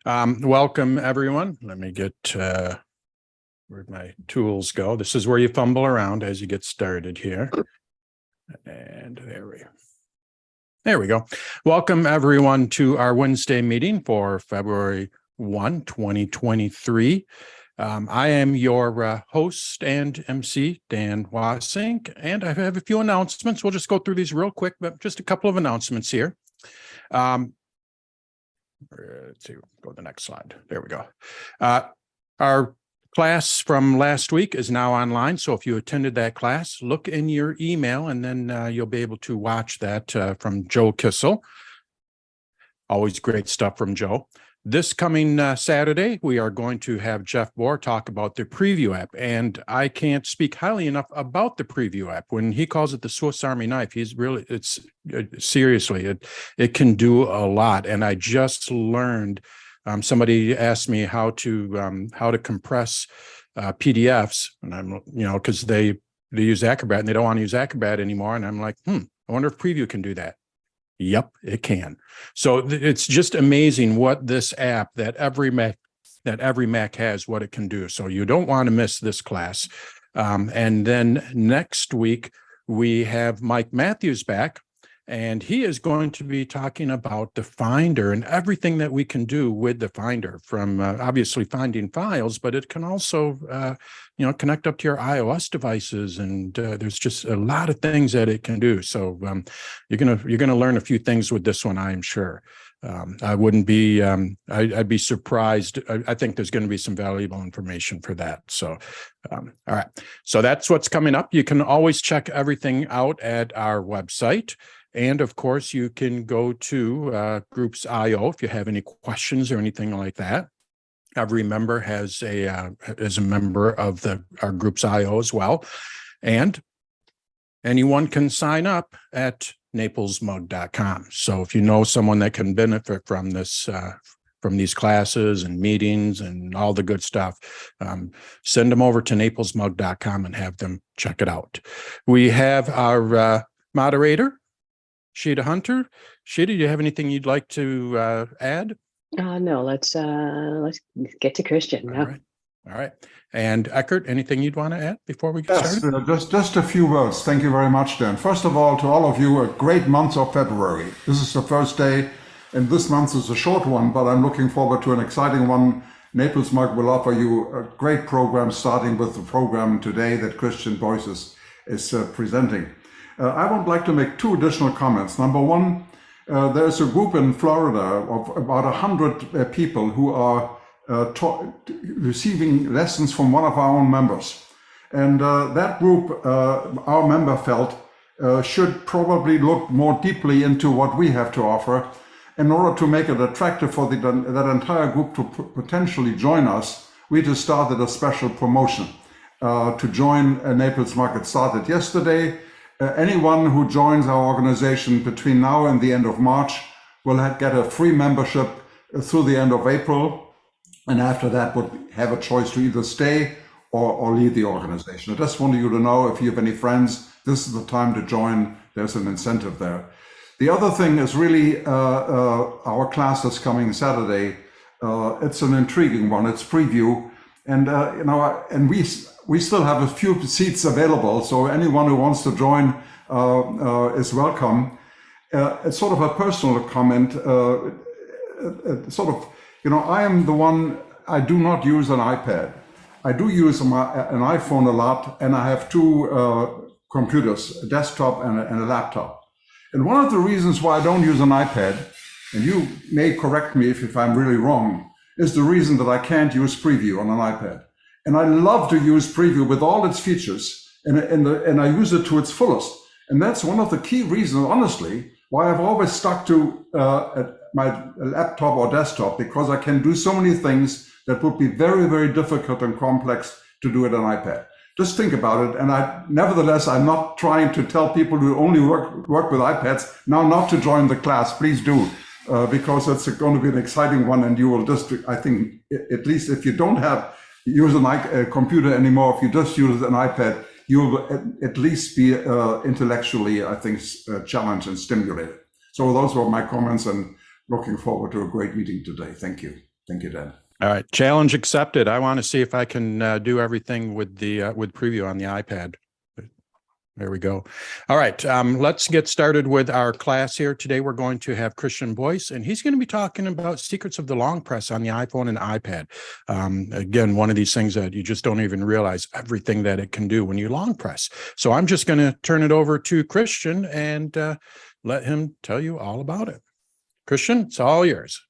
Welcome, everyone. Let me get where'd my tools go. This is where you fumble around as you get started here. And there we go. Welcome, everyone, to our Wednesday meeting for February 1, 2023. I am your host and MC, Dan Wasink, and I have a few announcements. We'll just go through these real quick, but just a couple of announcements here. Let's see, go to the next slide. There we go. Our class from last week is now online. So if you attended that class, look in your email and then you'll be able to watch that from Joe Kissel. Always great stuff from Joe. This coming Saturday, we are going to have Jeff Bohr talk about the preview app. And I can't speak highly enough about the preview app. When he calls it the Swiss Army knife, seriously, it can do a lot. And I just learned, somebody asked me how to compress PDFs, and I'm, because they use Acrobat and they don't want to use Acrobat anymore. And I'm like, I wonder if Preview can do that. Yep, it can. So it's just amazing what this app that every Mac has, what it can do. So you don't want to miss this class. And then next week, we have Mike Matthews back, and he is going to be talking about the Finder and everything that we can do with the Finder, from obviously finding files, but it can also, connect up to your iOS devices. And there's just a lot of things that it can do. So you're gonna learn a few things with this one, I'm sure. I wouldn't be, I'd be surprised. I think there's going to be some valuable information for that. So, all right. So that's what's coming up. You can always check everything out at our website. And of course, you can go to Groups.io if you have any questions or anything like that. Every member is a member of our Groups.io as well. And anyone can sign up at NaplesMUG.com. So if you know someone that can benefit from this, from these classes and meetings and all the good stuff, send them over to NaplesMUG.com and have them check it out. We have our moderator, Sheeta Hunter. Sheeta, do you have anything you'd like to add? No, let's get to Christian. All right. And Eckert, anything you'd want to add before we get started? Just a few words. Thank you very much, Dan. First of all, to all of you, a great month of February. This is the first day, and this month is a short one, but I'm looking forward to an exciting one. Naples MUG will offer you a great program, starting with the program today that Christian Boyce is presenting. I would like to make two additional comments. Number one, there's a group in Florida of about 100 people who are receiving lessons from one of our own members. And that group, our member felt, should probably look more deeply into what we have to offer in order to make it attractive for that entire group to potentially join us. We just started a special promotion to join Naples MUG. It started yesterday. Anyone who joins our organization between now and the end of March will get a free membership through the end of April. And after that would have a choice to either stay or leave the organization. I just wanted you to know, if you have any friends, this is the time to join. There's an incentive there. The other thing is really our class that's coming Saturday. It's an intriguing one. It's preview. And, and we still have a few seats available. So anyone who wants to join is welcome. It's sort of a personal comment, I am the one, I do not use an iPad. I do use an iPhone a lot, and I have two computers, a desktop and a laptop. And one of the reasons why I don't use an iPad, and you may correct me if I'm really wrong, is the reason that I can't use Preview on an iPad. And I love to use Preview with all its features, and I use it to its fullest. And that's one of the key reasons, honestly, why I've always stuck to my laptop or desktop, because I can do so many things that would be very, very difficult and complex to do it on iPad. Just think about it. And nevertheless, I'm not trying to tell people who only work with iPads now not to join the class. Please do, because it's going to be an exciting one. And you will just, I think, at least if you don't use a computer anymore, if you just use an iPad, you'll at least be intellectually, I think, challenged and stimulated. So those were my comments, and looking forward to a great meeting today. Thank you. Thank you, Dan. All right, challenge accepted. I want to see if I can do everything with the with preview on the iPad. There we go. All right, let's get started with our class here. Today we're going to have Christian Boyce, and he's going to be talking about secrets of the long press on the iPhone and iPad. Again, one of these things that you just don't even realize everything that it can do when you long press. So I'm just going to turn it over to Christian and let him tell you all about it. Christian, it's all yours.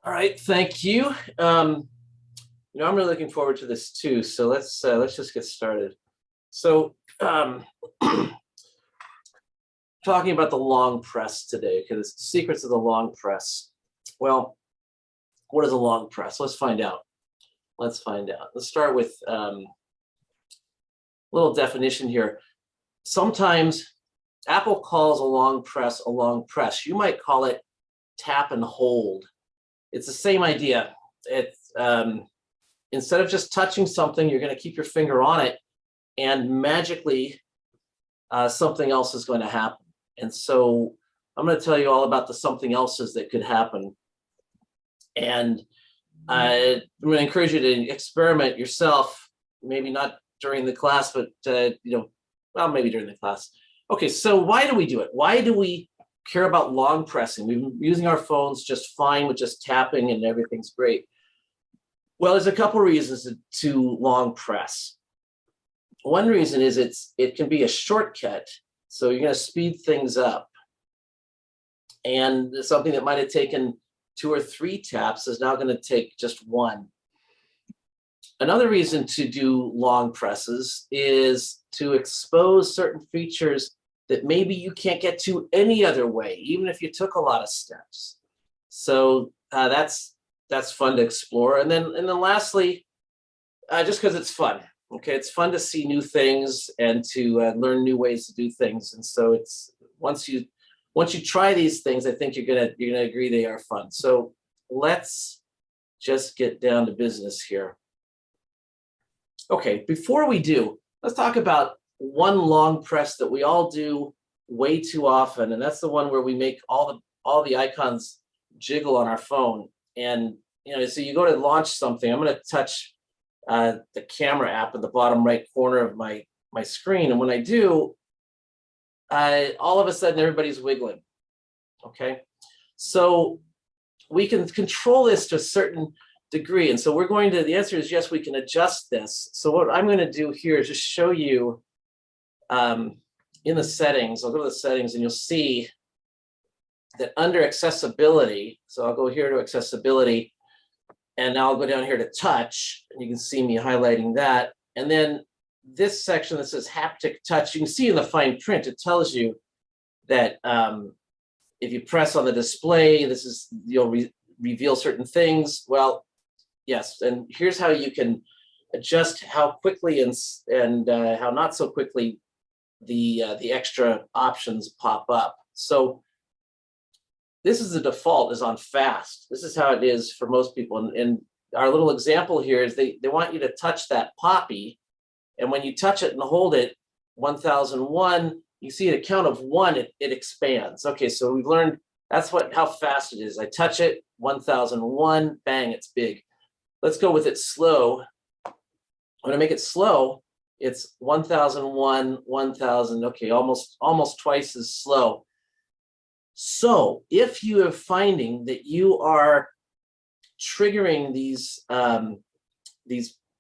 All right, thank you. I'm really looking forward to this too. So let's just get started. So talking about the long press today, because secrets of the long press. Well, what is a long press? Let's find out. Let's start with a little definition here. Sometimes Apple calls a long press. You might call it tap and hold. It's the same idea. It's instead of just touching something, you're going to keep your finger on it, and magically something else is going to happen. And so I'm going to tell you all about the something else's that could happen. And I'm going to encourage you to experiment yourself, maybe not during the class, but maybe during the class. Okay, so why do we do it? Why do we care about long pressing? We've been using our phones just fine with just tapping and everything's great. Well, there's a couple reasons to long press. One reason is it can be a shortcut, so you're going to speed things up. And something that might have taken 2 or 3 taps is now going to take just 1. Another reason to do long presses is to expose certain features that maybe you can't get to any other way, even if you took a lot of steps. So that's fun to explore. And then lastly, just because it's fun. Okay, it's fun to see new things and to learn new ways to do things. And so it's once you try these things, I think you're gonna agree they are fun. So let's just get down to business here. Okay, before we do, let's talk about one long press that we all do way too often, and that's the one where we make all the icons jiggle on our phone. And so you go to launch something. I'm going to touch the camera app in the bottom right corner of my screen, and when I do, all of a sudden everybody's wiggling. Okay, so we can control this to a certain degree, and so the answer is yes, we can adjust this. So what I'm going to do here is just show you in the settings. I'll go to the settings and you'll see that under accessibility, so I'll go here to accessibility, and now I'll go down here to touch, and you can see me highlighting that. And then this section that says haptic touch, you can see in the fine print, it tells you that if you press on the display, you'll reveal certain things. Well, yes, and here's how you can adjust how quickly and how not so quickly the extra options pop up. So this is the default is on fast. This is how it is for most people. And our little example here is they want you to touch that poppy, and when you touch it and hold it, 1001, you see at a count of 1, it expands. Okay, so we've learned how fast it is. I touch it, 1001, bang, it's big. Let's go with it slow. When I make it slow, it's 1001, 1000. Okay, almost twice as slow. So if you are finding that you are triggering these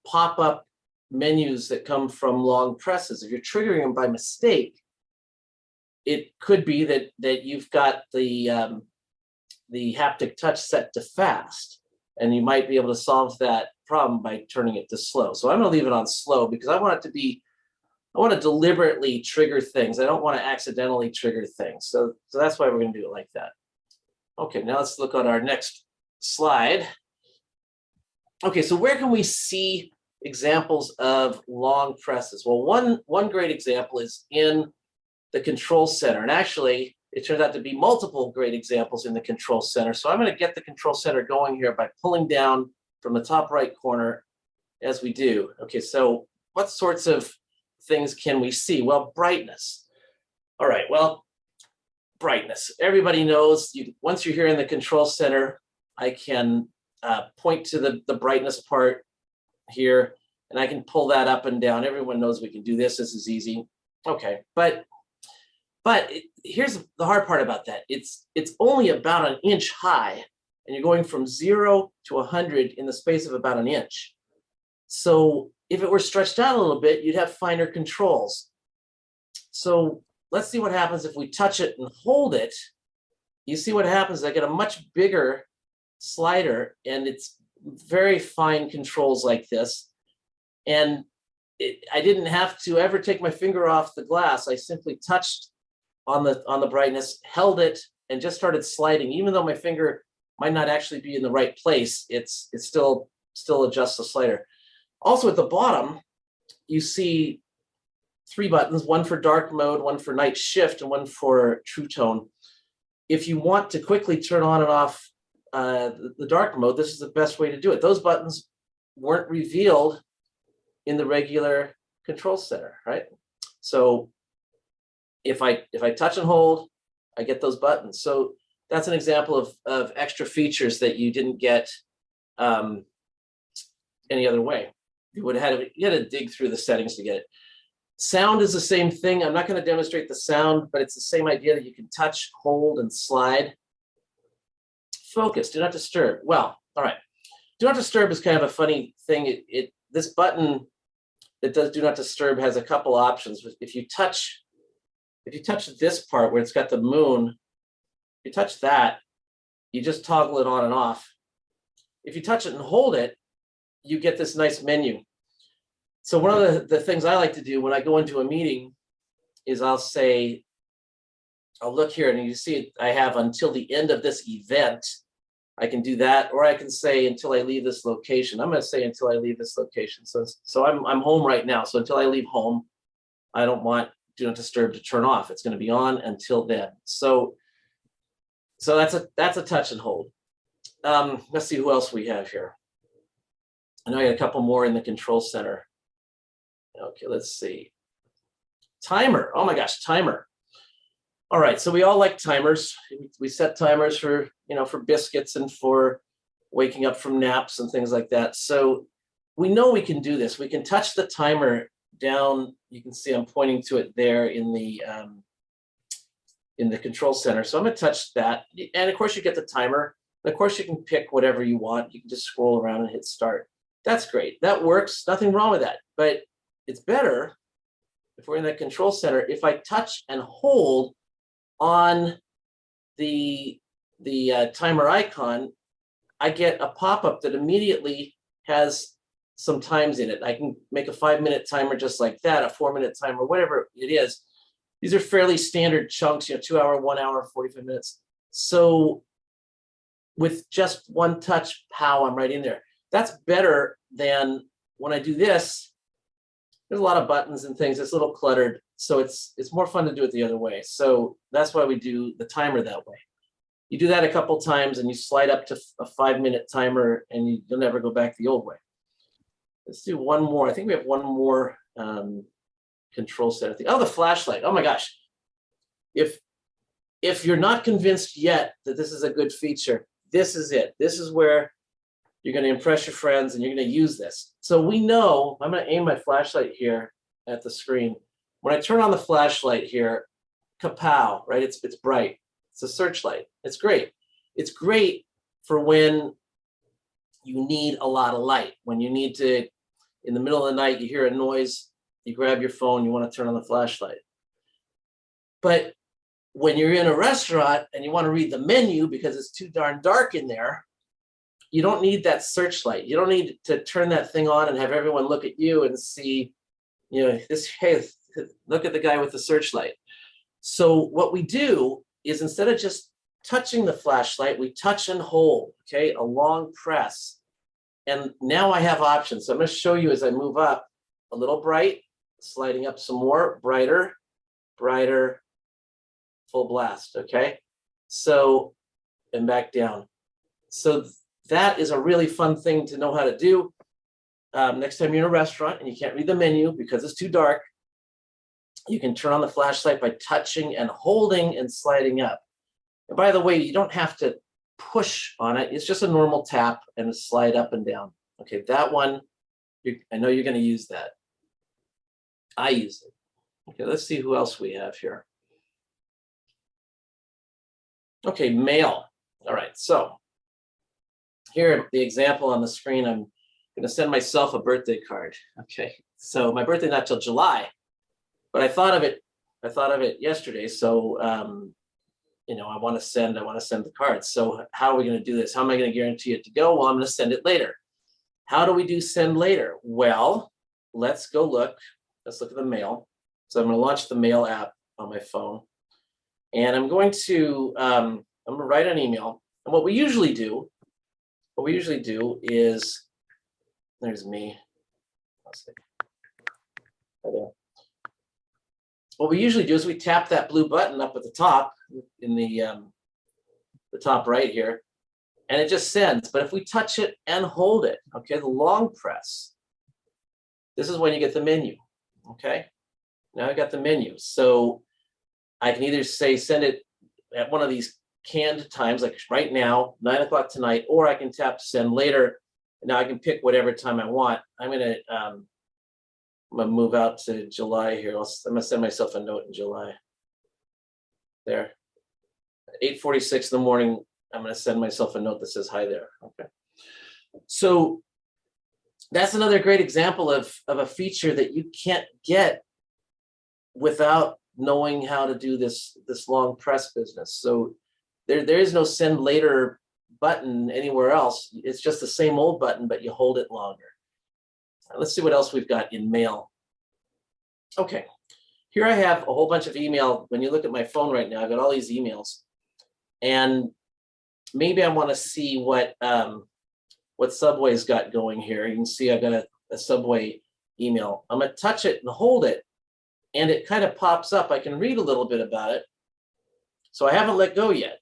pop-up menus that come from long presses, if you're triggering them by mistake, it could be that you've got the haptic touch set to fast, and you might be able to solve that problem by turning it to slow. So I'm going to leave it on slow because I want to deliberately trigger things. I don't want to accidentally trigger things. So that's why we're going to do it like that. Okay, now let's look at our next slide. Okay, so where can we see examples of long presses? Well, one great example is in the control center. And actually, it turns out to be multiple great examples in the control center. So I'm going to get the control center going here by pulling down from the top right corner as we do. Okay, so what sorts of things can we see? Well, brightness. All right, well, brightness. Everybody knows once you're here in the control center, I can point to the brightness part here, and I can pull that up and down. Everyone knows we can do this. This is easy. Okay, but here's the hard part about that. It's only about an inch high, and you're going from 0 to 100 in the space of about an inch. So if it were stretched out a little bit, you'd have finer controls. So let's see what happens if we touch it and hold it. You see what happens. I get a much bigger slider, and it's very fine controls like this. And I didn't have to ever take my finger off the glass. I simply touched on the brightness, held it, and just started sliding. Even though my finger might not actually be in the right place, it still adjusts the slider. Also at the bottom, you see 3 buttons, one for dark mode, one for night shift, and one for true tone. If you want to quickly turn on and off the dark mode, this is the best way to do it. Those buttons weren't revealed in the regular control center, right? So if I touch and hold, I get those buttons. So that's an example of extra features that you didn't get any other way. You had to dig through the settings to get it. Sound is the same thing. I'm not going to demonstrate the sound, but it's the same idea that you can touch, hold, and slide. Focus, do not disturb. Well, all right. Do not disturb is kind of a funny thing. This button that does do not disturb has a couple options. If you touch this part where it's got the moon, if you touch that, you just toggle it on and off. If you touch it and hold it, you get this nice menu. So one of the things I like to do when I go into a meeting is I'll look here, and you see I have until the end of this event. I can do that, or I can say until I leave this location. I'm going to say until I leave this location. So I'm home right now. So until I leave home, I don't want do not disturb to turn off. It's going to be on until then. So that's a touch and hold. Let's see who else we have here. I know I got a couple more in the control center. Okay, let's see. Timer. Oh my gosh, timer. All right, so we all like timers. We set timers for biscuits and for waking up from naps and things like that. So we know we can do this. We can touch the timer down. You can see I'm pointing to it there in the control center. So I'm going to touch that, and of course you get the timer. And of course you can pick whatever you want. You can just scroll around and hit start. That's great. That works. Nothing wrong with that. But it's better if we're in the control center if I touch and hold on the timer icon. I get a pop-up that immediately has some times in it. I can make a 5-minute timer just like that, a 4-minute timer, whatever it is. These are fairly standard chunks, 2 hour, 1 hour, 45 minutes. So with just one touch, pow, I'm right in there. That's better than when I do this. There's a lot of buttons and things. It's a little cluttered. So it's more fun to do it the other way. So that's why we do the timer that way. You do that a couple times and you slide up to a 5-minute timer, and you'll never go back the old way. Let's do one more. I think we have one more control center thing. Oh, the flashlight. Oh my gosh. If you're not convinced yet that this is a good feature, this is it. This is where you're going to impress your friends and you're going to use this. So we know, I'm going to aim my flashlight here at the screen. When I turn on the flashlight here, kapow, right? It's bright. It's a searchlight. It's great. It's great for when you need a lot of light. When you need to, in the middle of the night, you hear a noise, you grab your phone, you want to turn on the flashlight. But when you're in a restaurant and you want to read the menu because it's too darn dark in there, you don't need that searchlight. You don't need to turn that thing on and have everyone look at you and see, hey, look at the guy with the searchlight. So what we do is, instead of just touching the flashlight, we touch and hold, okay, a long press. And now I have options. So I'm going to show you as I move up, a little bright, sliding up some more, brighter, brighter, full blast, okay? So, and back down. So that is a really fun thing to know how to do. Next time you're in a restaurant and you can't read the menu because it's too dark, you can turn on the flashlight by touching and holding and sliding up. And by the way, you don't have to push on it. It's just a normal tap and a slide up and down. Okay, that one, I know you're going to use that. I use it. Okay, let's see who else we have here. Okay, mail. All right, so here, the example on the screen, I'm going to send myself a birthday card. Okay, so my birthday not till July, but I thought of it yesterday. So you know, I want to send the cards. So how are we going to do this? How am I going to guarantee it to go? Well, I'm going to send it later. How do we do send later? Well, let's go look. Let's look at the mail. So I'm going to launch the mail app on my phone, and I'm going to write an email. And what we usually do is, there's me. Let's see. Right there. What we usually do is we tap that blue button up at the top in the top right here, and it just sends. But if we touch it and hold it, okay, the long press, this is when you get the menu. Okay, now I got the menu. So I can either say send it at one of these canned times, like right now, 9 o'clock tonight, or I can tap send later. And now I can pick whatever time I want. I'm gonna move out to July here. I'm gonna send myself a note in July. There, 8:46 in the morning. I'm gonna send myself a note that says hi there. Okay. So that's another great example of a feature that you can't get without knowing how to do this long press business. So there is no send later button anywhere else. It's just the same old button, but you hold it longer. Let's see what else we've got in mail. Okay, here I have a whole bunch of email. When you look at my phone right now, I've got all these emails, and maybe I want to see what Subway's got going here. You can see I've got a Subway email. I'm gonna touch it and hold it, and it kind of pops up. I can read a little bit about it. So I haven't let go yet.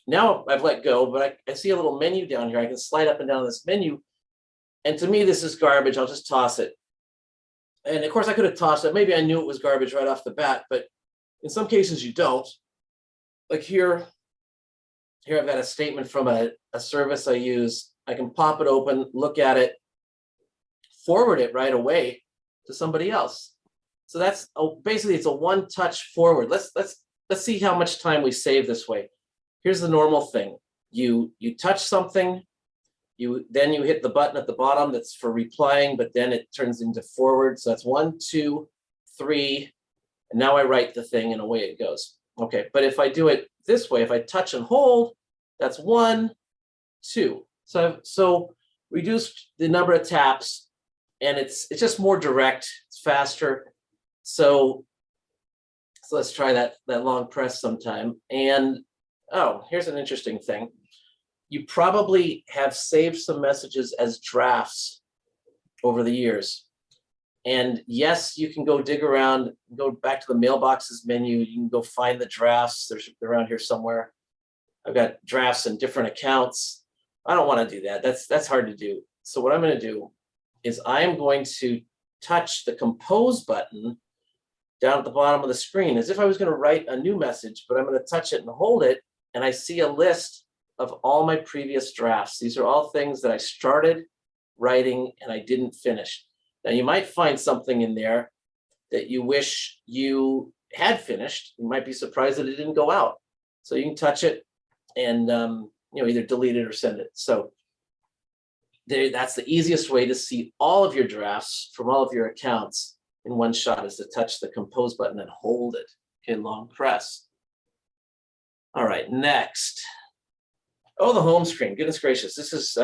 Now I've let go, but I see a little menu down here. I can slide up and down this menu. And to me, this is garbage. I'll just toss it. And of course, I could have tossed it. Maybe I knew it was garbage right off the bat, but in some cases you don't. Like here I've got a statement from a service I use. I can pop it open, look at it, forward it right away to somebody else. So that's basically it's a one-touch forward. Let's see how much time we save this way. Here's the normal thing. You touch something, then you hit the button at the bottom that's for replying, but then it turns into forward. So that's 1, 2, 3, and now I write the thing and away it goes. Okay, but if I do it this way, if I touch and hold, that's 1, 2. So reduce the number of taps, and it's just more direct, it's faster. So let's try that long press sometime. And oh, here's an interesting thing. You probably have saved some messages as drafts over the years. And yes, you can go dig around, go back to the mailboxes menu. You can go find the drafts. They're around here somewhere. I've got drafts in different accounts. I don't want to do that. That's hard to do. So what I'm going to do is I'm going to touch the compose button down at the bottom of the screen as if I was going to write a new message, but I'm going to touch it and hold it. And I see a list of all my previous drafts. These are all things that I started writing and I didn't finish. Now you might find something in there that you wish you had finished. You might be surprised that it didn't go out. So you can touch it and either delete it or send it. So that's the easiest way to see all of your drafts from all of your accounts in one shot, is to touch the compose button and hold it. Okay, long press. All right, next. Oh, the home screen. Goodness gracious. This is,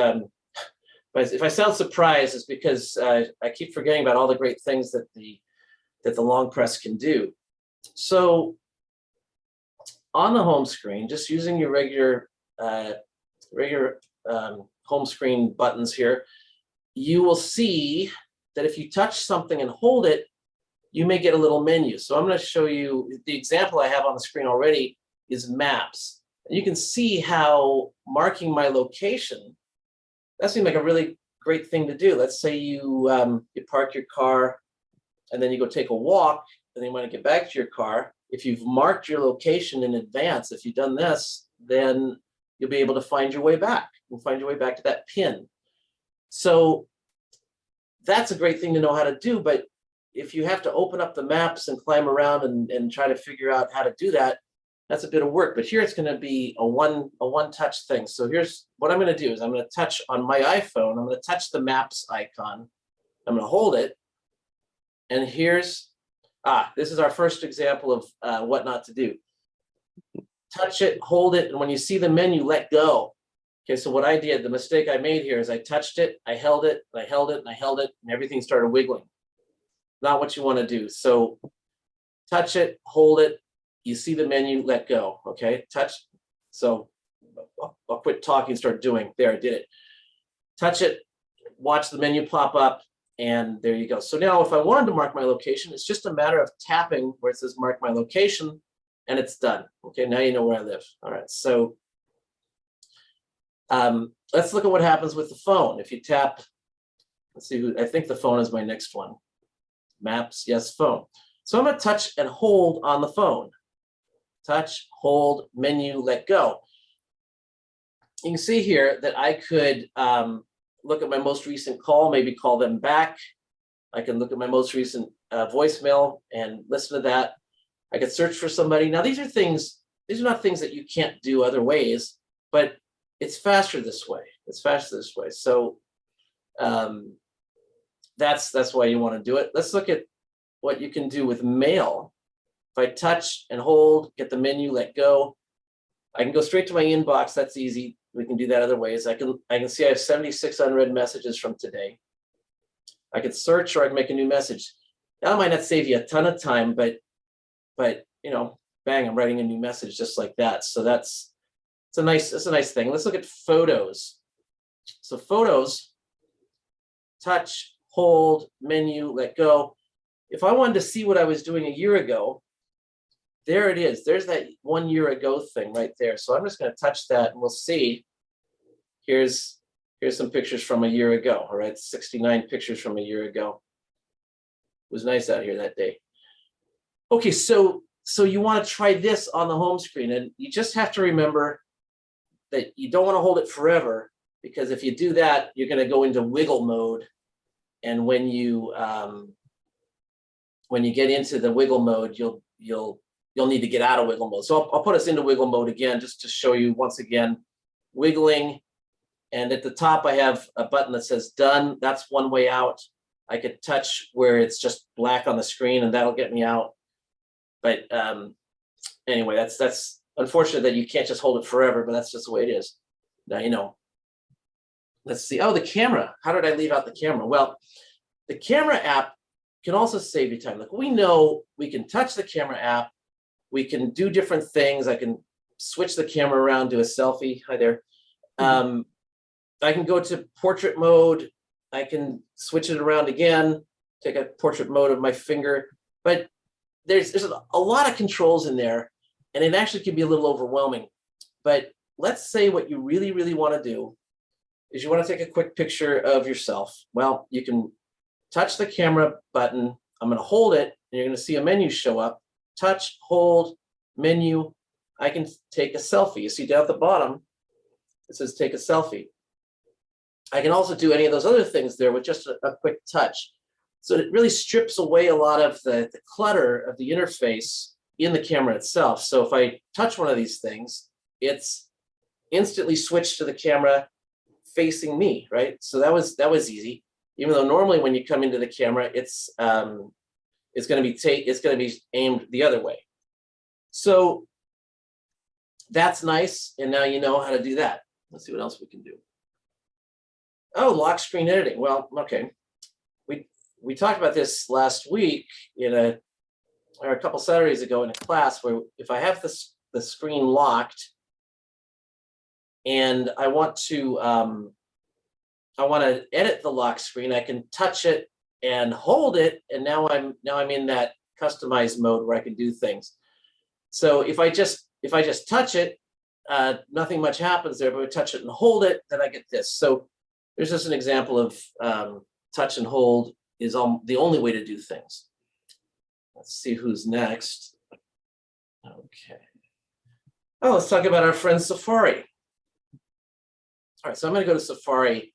if I sound surprised, it's because I keep forgetting about all the great things that the long press can do. So on the home screen, just using your regular home screen buttons here, you will see that if you touch something and hold it, you may get a little menu. So I'm going to show you the example I have on the screen already is maps. And you can see how marking my location, that seems like a really great thing to do. Let's say you park your car and then you go take a walk and then you want to get back to your car. If you've marked your location in advance, if you've done this, then you'll be able to find your way back. You'll find your way back to that pin. So that's a great thing to know how to do. But if you have to open up the maps and climb around and try to figure out how to do that, that's a bit of work. But here it's going to be a one touch thing. So here's what I'm going to do is I'm going to touch on my iPhone. I'm going to touch the maps icon. I'm going to hold it. And here's, this is our first example of what not to do. Touch it, hold it, and when you see the menu, let go. Okay, so what I did, the mistake I made here is I touched it, I held it, and I held it, and I held it, and everything started wiggling. Not what you want to do. So touch it, hold it, you see the menu, let go. Okay, touch. So I'll quit talking, start doing. There, I did it. Touch it, watch the menu pop up, and there you go. So now if I wanted to mark my location, it's just a matter of tapping where it says mark my location, and it's done. Okay, now you know where I live. All right, so let's look at what happens with the phone. If you tap, let's see, I think the phone is my next one. Maps, yes, phone. So I'm going to touch and hold on the phone. Touch, hold, menu, let go. You can see here that I could look at my most recent call, maybe call them back. I can look at my most recent voicemail and listen to that. I could search for somebody. Now, these are not things that you can't do other ways, but it's faster this way. It's faster this way. So that's why you want to do it. Let's look at what you can do with mail. If I touch and hold, get the menu, let go, I can go straight to my inbox. That's easy. We can do that other ways. I can see I have 76 unread messages from today. I could search, or I can make a new message. That might not save you a ton of time, but you know, bang, I'm writing a new message just like that. So that's a nice thing. Let's look at photos. So photos, touch, hold, menu, let go. If I wanted to see what I was doing a year ago, there it is. There's that 1 year ago thing right there. So I'm just going to touch that, and we'll see. Here's some pictures from a year ago. All right, 69 pictures from a year ago. It was nice out here that day. Okay, so you want to try this on the home screen, and you just have to remember that you don't want to hold it forever, because if you do that, you're going to go into wiggle mode, and when you get into the wiggle mode, you'll need to get out of wiggle mode. So I'll put us into wiggle mode again, just to show you once again, wiggling. And at the top, I have a button that says done. That's one way out. I could touch where it's just black on the screen, and that'll get me out. But anyway, that's unfortunate that you can't just hold it forever, but that's just the way it is. Now you know. Let's see. Oh, the camera. How did I leave out the camera? Well, the camera app can also save you time. Like, we know we can touch the camera app. We can do different things. I can switch the camera around, do a selfie. Hi there. I can go to portrait mode. I can switch it around again, take a portrait mode of my finger. But there's a lot of controls in there, and it actually can be a little overwhelming. But let's say what you really, really want to do is you want to take a quick picture of yourself. Well, you can touch the camera button. I'm going to hold it, and you're going to see a menu show up. Touch, hold, menu. I can take a selfie. You see down at the bottom, it says take a selfie. I can also do any of those other things there with just a quick touch. So it really strips away a lot of the clutter of the interface in the camera itself. So if I touch one of these things, it's instantly switched to the camera facing me, right? So that was easy. Even though normally when you come into the camera, it's going to be aimed the other way. So that's nice, and now you know how to do that. Let's see what else we can do. Oh, lock screen editing. Well, okay. We talked about this last week or a couple Saturdays ago in a class, where if I have the screen locked and I want to edit the lock screen, I can touch it and hold it, and now I'm in that customized mode where I can do things. So if I just touch it, nothing much happens there, but I touch it and hold it, then I get this. So there's just an example of touch and hold is the only way to do things. Let's see who's next. Okay. Oh, let's talk about our friend Safari. All right, so I'm going to go to Safari.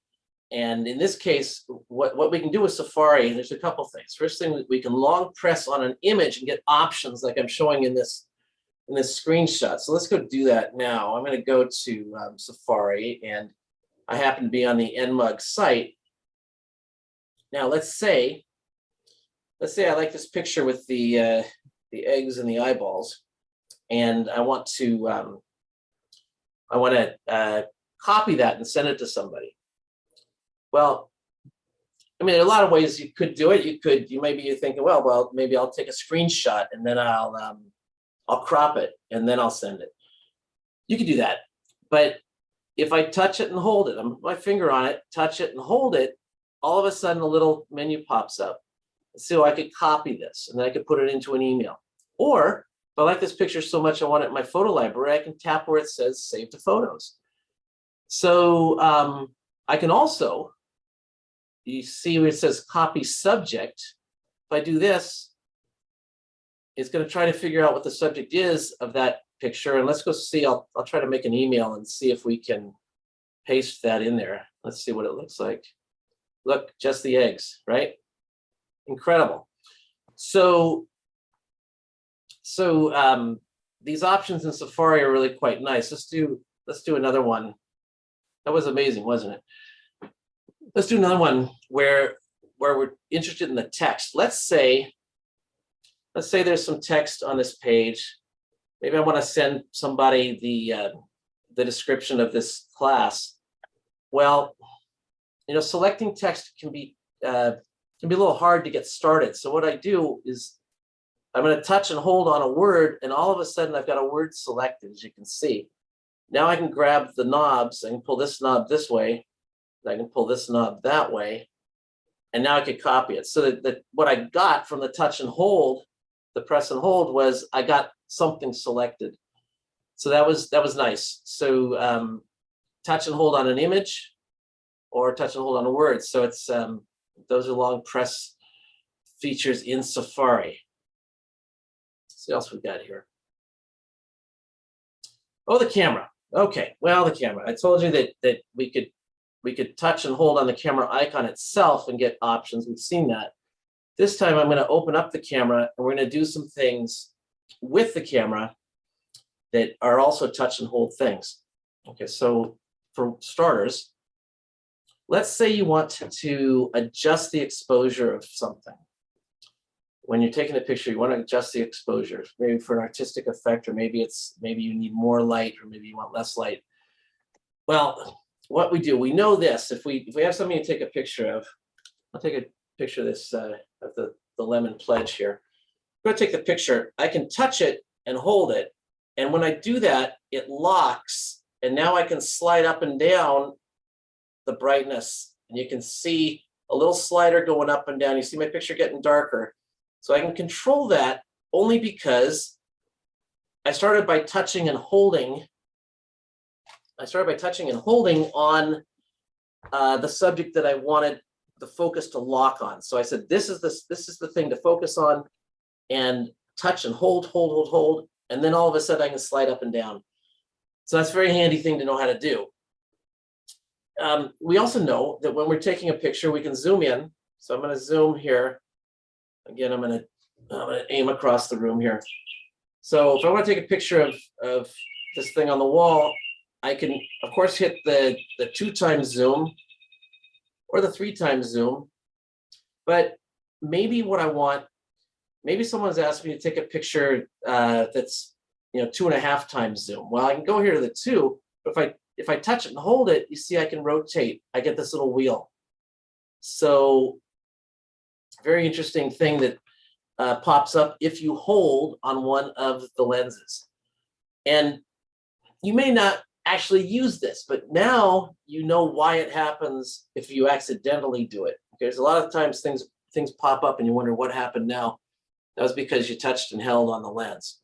And in this case, what we can do with Safari, there's a couple things. First thing, we can long press on an image and get options like I'm showing in this screenshot. So let's go do that now. I'm going to go to Safari, and I happen to be on the NMUG site. Now let's say I like this picture with the eggs and the eyeballs, and I want to copy that and send it to somebody. Well, I mean, there are a lot of ways you could do it. Maybe you're thinking, well, maybe I'll take a screenshot and then I'll crop it and then I'll send it. You could do that. But if I touch it and hold it, I'm my finger on it, touch it and hold it, all of a sudden a little menu pops up. So I could copy this and then I could put it into an email. Or if I like this picture so much I want it in my photo library, I can tap where it says save to photos. So I can also, you see where it says copy subject. If I do this, it's going to try to figure out what the subject is of that picture. And let's go see, I'll try to make an email and see if we can paste that in there. Let's see what it looks like. Look, just the eggs, right? Incredible. So these options in Safari are really quite nice. Let's do another one. That was amazing, wasn't it? Let's do another one where we're interested in the text. Let's say there's some text on this page. Maybe I want to send somebody the description of this class. Well, selecting text can be a little hard to get started. So what I do is I'm going to touch and hold on a word, and all of a sudden I've got a word selected, as you can see. Now I can grab the knobs. I can pull this knob this way. I can pull this knob that way. And now I could copy it. So that what I got from the touch and hold, the press and hold, was I got something selected. So that was nice. So touch and hold on an image or touch and hold on a word. So it's those are long press features in Safari. Let's see what else we've got here. Oh, the camera. Okay, well, the camera. I told you that we could touch and hold on the camera icon itself and get options. We've seen that. This time I'm going to open up the camera and we're going to do some things with the camera that are also touch and hold things. Okay, so for starters, let's say you want to adjust the exposure of something. When you're taking a picture, you want to adjust the exposure, maybe for an artistic effect, or maybe you need more light, or maybe you want less light. Well, what we do, we know this. If we have something to take a picture of, I'll take a picture of this of the lemon pledge here. I'm going to take the picture. I can touch it and hold it, and when I do that, it locks, and now I can slide up and down the brightness, and you can see a little slider going up and down. You see my picture getting darker. So I can control that only because I started by touching and holding. On the subject that I wanted the focus to lock on. So I said, this is the thing to focus on, and touch and hold, and then all of a sudden I can slide up and down. So that's a very handy thing to know how to do. We also know that when we're taking a picture, we can zoom in. So I'm going to zoom here. Again, I'm going to aim across the room here. So if I want to take a picture of this thing on the wall, I can, of course, hit the 2x zoom or the 3x zoom. But maybe what I want, maybe someone's asked me to take a picture that's 2.5x zoom. Well, I can go here to the 2, but if I touch it and hold it, you see I can rotate. I get this little wheel. So very interesting thing that pops up if you hold on one of the lenses. And you may not actually use this, but now you know why it happens if you accidentally do it. Okay, there's a lot of times things pop up and you wonder what happened now. That was because you touched and held on the lens.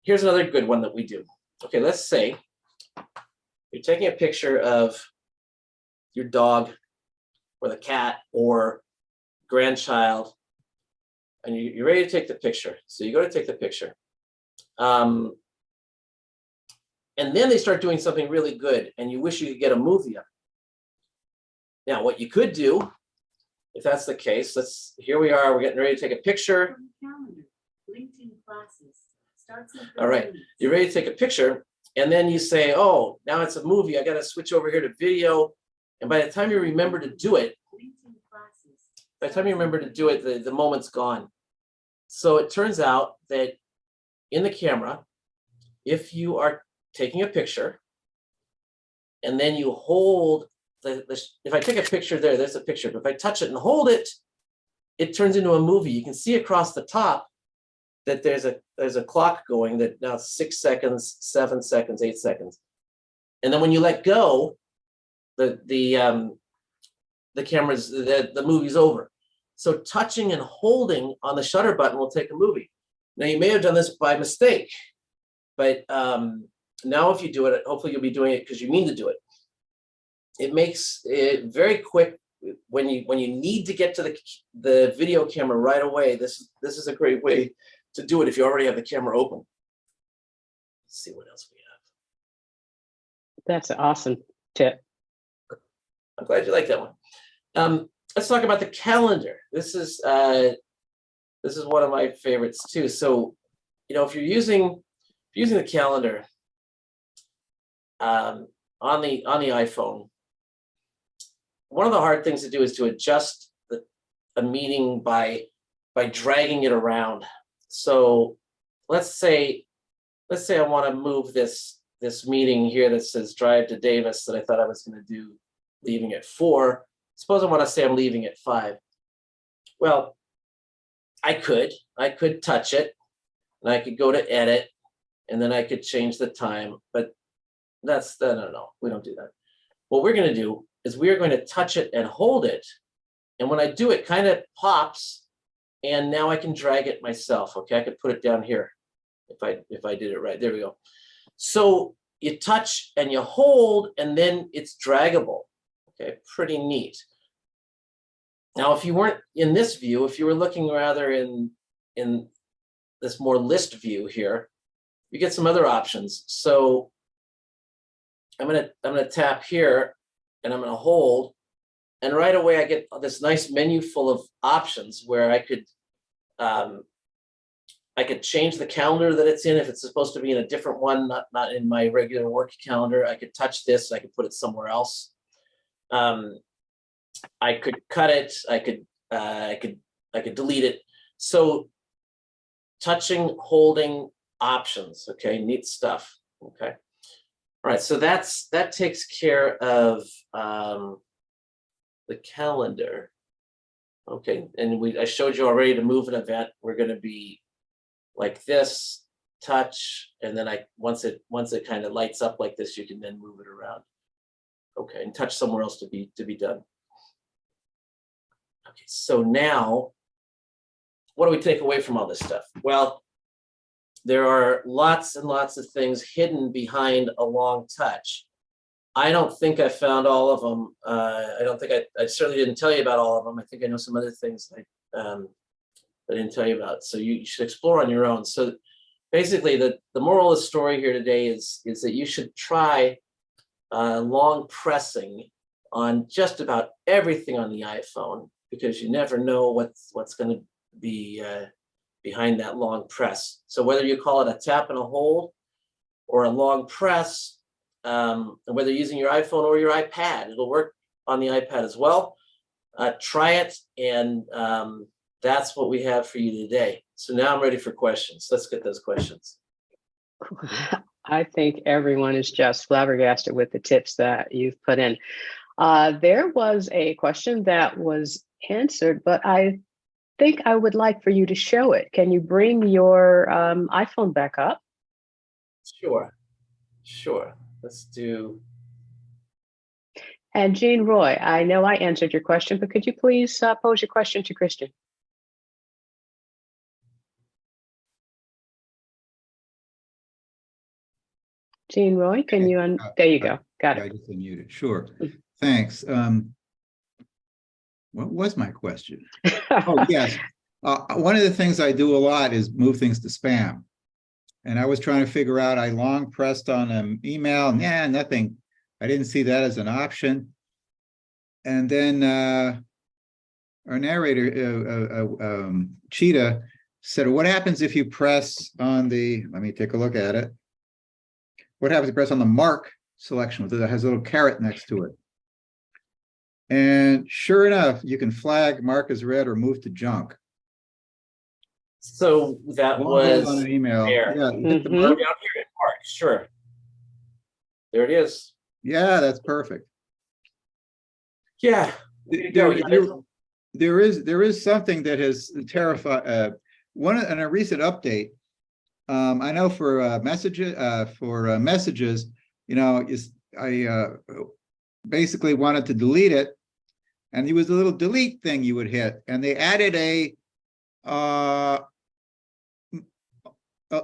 Here's another good one that we do. Okay, let's say you're taking a picture of your dog or the cat or grandchild, and you're ready to take the picture. So you go to take the picture. And And then they start doing something really good, and you wish you could get a movie of it. Now, what you could do, if that's the case, here we are, we're getting ready to take a picture. All right, you're ready to take a picture, and then you say, oh, now it's a movie, I gotta switch over here to video. And by the time you remember to do it, the moment's gone. So it turns out that in the camera, if you are taking a picture, and then you hold if I take a picture there's a picture, but if I touch it and hold it, it turns into a movie. You can see across the top that there's a clock going that now 6 seconds, 7 seconds, 8 seconds. And then when you let go, the camera's, the movie's over. So touching and holding on the shutter button will take a movie. Now you may have done this by mistake, but now if you do it, hopefully you'll be doing it because you mean to do it. It makes it very quick when you need to get to the video camera right away. This is a great way to do it if you already have the camera open. Let's see what else we have. That's an awesome tip. I'm glad you like that one. Let's talk about the calendar. This is one of my favorites too. So, if you're using the calendar on the iPhone, one of the hard things to do is to adjust a meeting by dragging it around. So let's say I want to move this meeting here that says drive to Davis that I thought I was going to do, leaving at 4. Suppose I want to say I'm leaving at 5. Well, I could touch it, and I could go to edit, and then I could change the time, but no, we don't do that. What we're going to do is we are going to touch it and hold it, and when I do, it kind of pops, and now I can drag it myself. Okay, I could put it down here if I did it right. There we go. So you touch and you hold, and then it's draggable. Okay, pretty neat. Now, if you weren't in this view, if you were looking rather in this more list view here, you get some other options. So I'm gonna tap here, and I'm gonna hold, and right away I get this nice menu full of options where I could change the calendar that it's in if it's supposed to be in a different one, not in my regular work calendar. I could touch this, I could put it somewhere else. I could cut it, I could delete it. So touching, holding, options. Okay, neat stuff. Okay. All right, so that takes care of the calendar. Okay, and I showed you already to move an event. We're going to be like this, touch, and then once it kind of lights up like this, you can then move it around. Okay, and touch somewhere else to be done. Okay, so now, what do we take away from all this stuff? Well, there are lots and lots of things hidden behind a long touch. I don't think I found all of them. I certainly didn't tell you about all of them. I think I know some other things I didn't tell you about. So you should explore on your own. So basically, the moral of the story here today is that you should try long pressing on just about everything on the iPhone, because you never know what's going to be behind that long press. So whether you call it a tap and a hold or a long press, and whether you're using your iPhone or your iPad, it'll work on the iPad as well. Try it, and that's what we have for you today. So now I'm ready for questions. Let's get those questions. I think everyone is just flabbergasted with the tips that you've put in. There was a question that was answered, but I think I would like for you to show it. Can you bring your iPhone back up? Sure. Let's do. And Jean Roy, I know I answered your question, but could you please pose your question to Christian? Jean Roy, can you there you go. Got it. I just unmuted. Sure. Thanks. What was my question? Oh, yes. One of the things I do a lot is move things to spam. And I was trying to figure out, I long pressed on an email, yeah, nothing. I didn't see that as an option. And then our narrator, Cheetah, said, what happens if you press on the, let me take a look at it. What happens if you press on the mark selection that has a little caret next to it? And sure enough, you can flag, mark as read, or move to junk. So that Long hold on was an email. there. Yeah, you hit the Mhm. mark. Down here in Mark, sure. There it is. Yeah, that's perfect. Yeah. There you go. Yeah, There is something that has terrified in a recent update. I know for messages, you know, I basically wanted to delete it, and there was a little delete thing you would hit, and they added a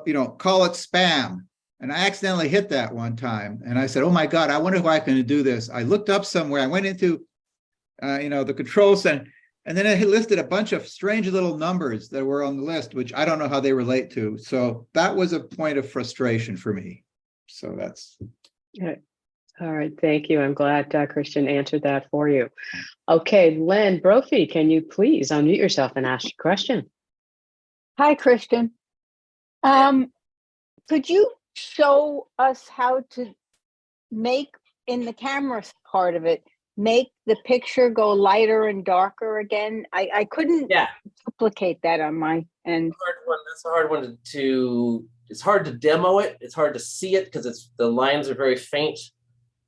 you know, call it spam. And I accidentally hit that one time, and I said, "Oh my God, I wonder if I can do this." I looked up somewhere. I went into you know, the control center, and then it listed a bunch of strange little numbers that were on the list, which I don't know how they relate to. So that was a point of frustration for me. So that's. All right, thank you. I'm glad Christian answered that for you. Okay, Len Brophy, can you please unmute yourself and ask your question? Hi, Christian. Could you show us how to make, in the camera part of it, make the picture go lighter and darker again? I couldn't duplicate that on my end. That's a hard one to it's hard to demo it. It's hard to see it because the lines are very faint,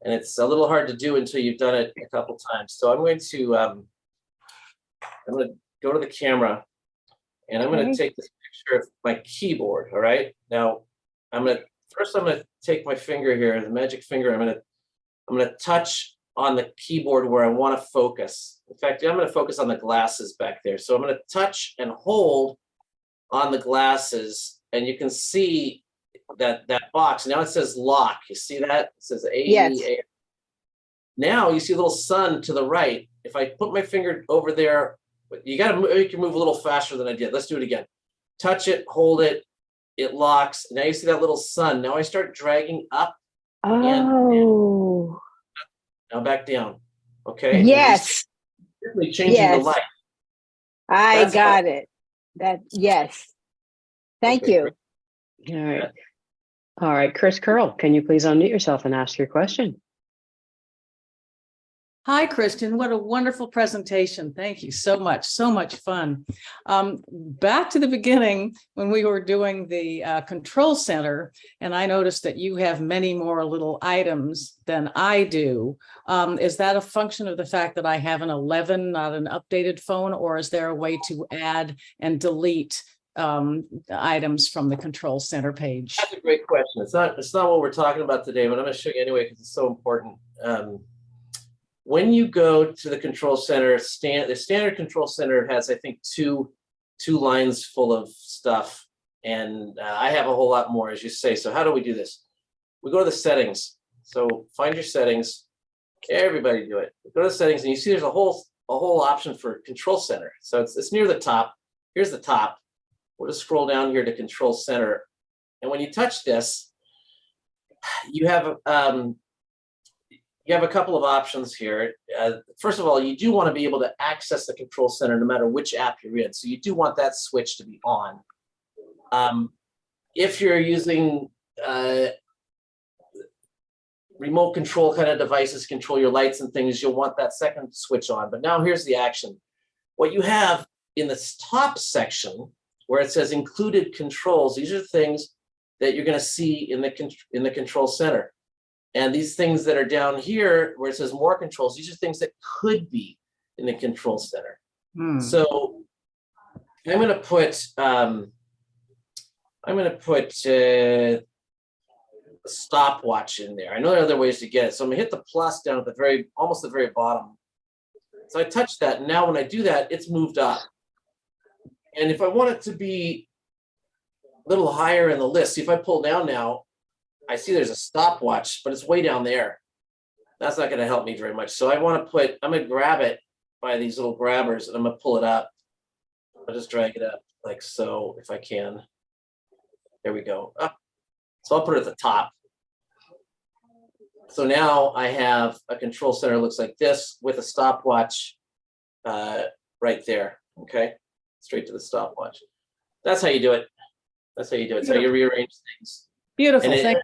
and it's a little hard to do until you've done it a couple times. So I'm going to go to the camera, and I'm going to take this picture of my keyboard. All right. Now I'm going to take my finger here, the magic finger. I'm going to touch on the keyboard where I want to focus. In fact, I'm going to focus on the glasses back there. So I'm going to touch and hold on the glasses, and you can see that box. Now it says lock. You see that? It says A. Yes. Now you see a little sun to the right. If I put my finger over there, you got to make it move a little faster than I did. Let's do it again. Touch it, hold it, it locks. Now you see that little sun. Now I start dragging up. Oh. Now back down. Okay. Yes. Changing the light. I got it. Yes. Thank you. All right. All right, Chris Curl, can you please unmute yourself and ask your question? Hi, Christian. What a wonderful presentation. Thank you so much. So much fun. Back to the beginning when we were doing the control center, and I noticed that you have many more little items than I do. Is that a function of the fact that I have an 11, not an updated phone, or is there a way to add and delete items from the control center page? That's a great question. It's not what we're talking about today, but I'm going to show you anyway because it's so important. When you go to the control center, the standard control center has, I think, two lines full of stuff, and I have a whole lot more, as you say. So how do we do this? We go to the settings. So find your settings. Everybody do it. Go to the settings, and you see there's a whole option for control center. So it's near the top. Here's the top. We'll just scroll down here to control center, and when you touch this, you have a couple of options here. First of all, you do want to be able to access the control center no matter which app you're in. So you do want that switch to be on. If you're using remote control kind of devices, control your lights and things, you'll want that second switch on. But now here's the action. What you have in this top section where it says included controls, these are things that you're going to see in the control center. And these things that are down here where it says more controls, these are things that could be in the control center. So I'm going to put a stopwatch in there. I know there are other ways to get it. So I'm going to hit the plus down at almost the very bottom. So I touch that. And now when I do that, it's moved up. And if I want it to be a little higher in the list, see if I pull down now, I see there's a stopwatch, but it's way down there. That's not going to help me very much. So I'm going to grab it by these little grabbers, and I'm going to pull it up. I'll just drag it up like so if I can. There we go. So I'll put it at the top. So now I have a control center looks like this with a stopwatch right there. Okay, straight to the stopwatch. That's how you do it. That's how you do it. So you rearrange things. Beautiful. And Thank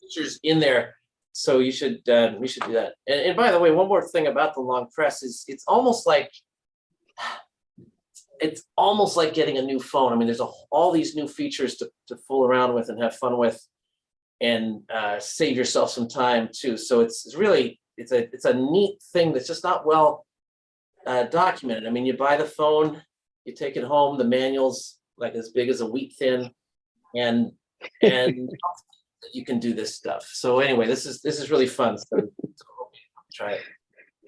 features in there. So you should do that. And by the way, one more thing about the long press is it's almost like getting a new phone. I mean, there's all these new features to fool around with and have fun with, and save yourself some time too. So it's really a neat thing that's just not well documented. I mean, you buy the phone, you take it home, the manual's like as big as a wheat thin, and you can do this stuff. So anyway, this is really fun. So try it.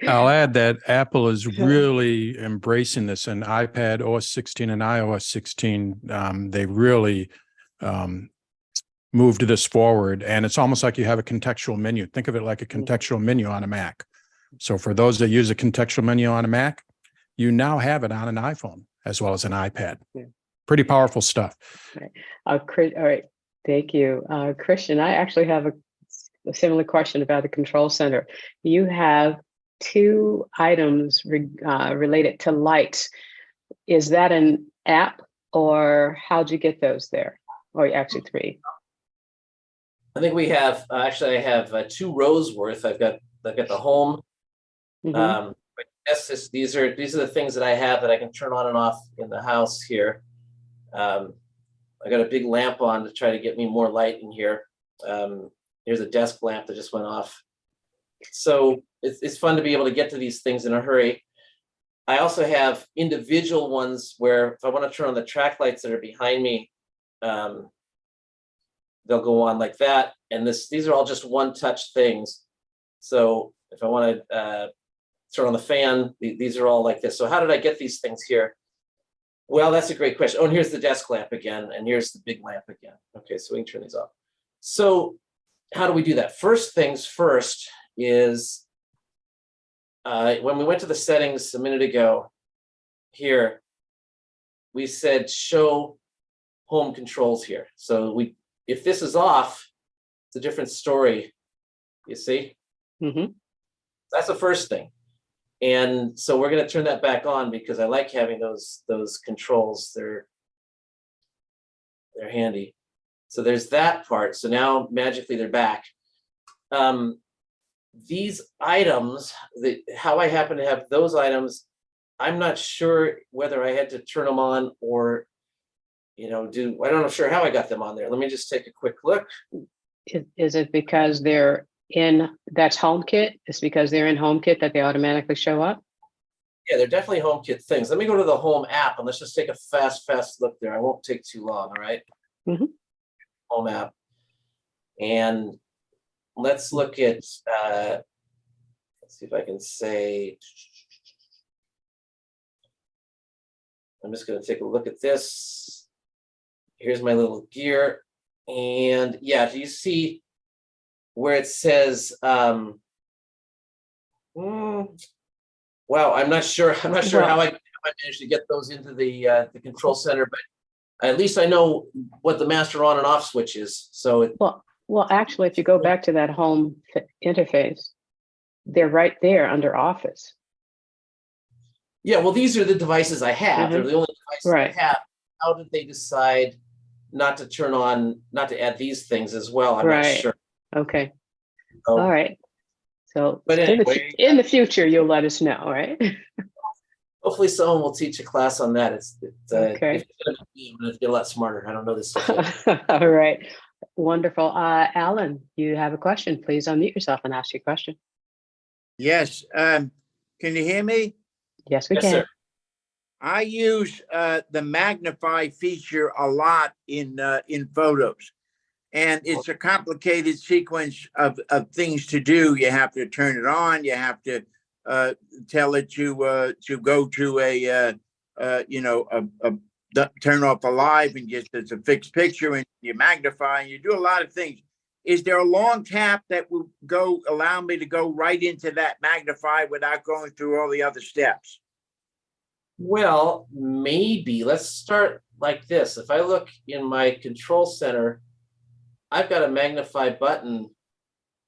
I'll add that Apple is really embracing this, and iPad OS 16 and iOS 16. They really moved this forward, and it's almost like you have a contextual menu. Think of it like a contextual menu on a Mac. So for those that use a contextual menu on a Mac, you now have it on an iPhone as well as an iPad. Yeah. Pretty powerful stuff. Right. All right. Thank you. Christian, I actually have a similar question about the control center. You have 2 items related to lights. Is that an app, or how'd you get those there? Or actually 3? I think we have actually I have 2 rows worth. I've got the home. Mm-hmm. But yes, these are the things that I have that I can turn on and off in the house here. I got a big lamp on to try to get me more light in here. Here's a desk lamp that just went off. So it's fun to be able to get to these things in a hurry. I also have individual ones where if I want to turn on the track lights that are behind me, they'll go on like that. And these are all just one-touch things. So if I want to turn on the fan, these are all like this. So how did I get these things here? Well, that's a great question. Oh, and here's the desk lamp again, and here's the big lamp again. Okay, so we can turn these off. So how do we do that? First things first is when we went to the settings a minute ago here, we said show home controls here. So if this is off, it's a different story, you see? Mm-hmm. That's the first thing. And so we're going to turn that back on because I like having those controls. They're handy. So there's that part. So now magically they're back. These items, how I happen to have those items, I'm not sure whether I had to turn them on or, I'm not sure how I got them on there. Let me just take a quick look. Is it because they're that's HomeKit? It's because they're in HomeKit that they automatically show up? Yeah, they're definitely HomeKit things. Let me go to the Home app and let's just take a fast look there. I won't take too long, all right? Mm-hmm. Home app. And let's look at, let's see if I can say, I'm just going to take a look at this. Here's my little gear. And yeah, do you see where it says, wow, I'm not sure how I managed to get those into the control center, but at least I know what the master on and off switch is. So well, actually, if you go back to that home interface, they're right there under Office. Yeah, well, these are the devices I have. Mm-hmm. They're the only devices right. I have. How did they decide not to add these things as well? I'm right. not sure. Okay. All right. So, but anyway, in the future, you'll let us know, right? Hopefully, someone will teach a class on that. Okay. If it's going to be, I'm going to get a lot smarter. I don't know this stuff yet. All right. Wonderful. Alan, you have a question. Please unmute yourself and ask your question. Yes. Can you hear me? Yes, we can. Sir. I use the magnify feature a lot in photos, and it's a complicated sequence of things to do. You have to turn it on. You have to tell it to go to turn off the live and just it's a fixed picture, and you magnify and you do a lot of things. Is there a long tap that will allow me to go right into that magnify without going through all the other steps? Well, maybe. Let's start like this. If I look in my control center, I've got a magnify button.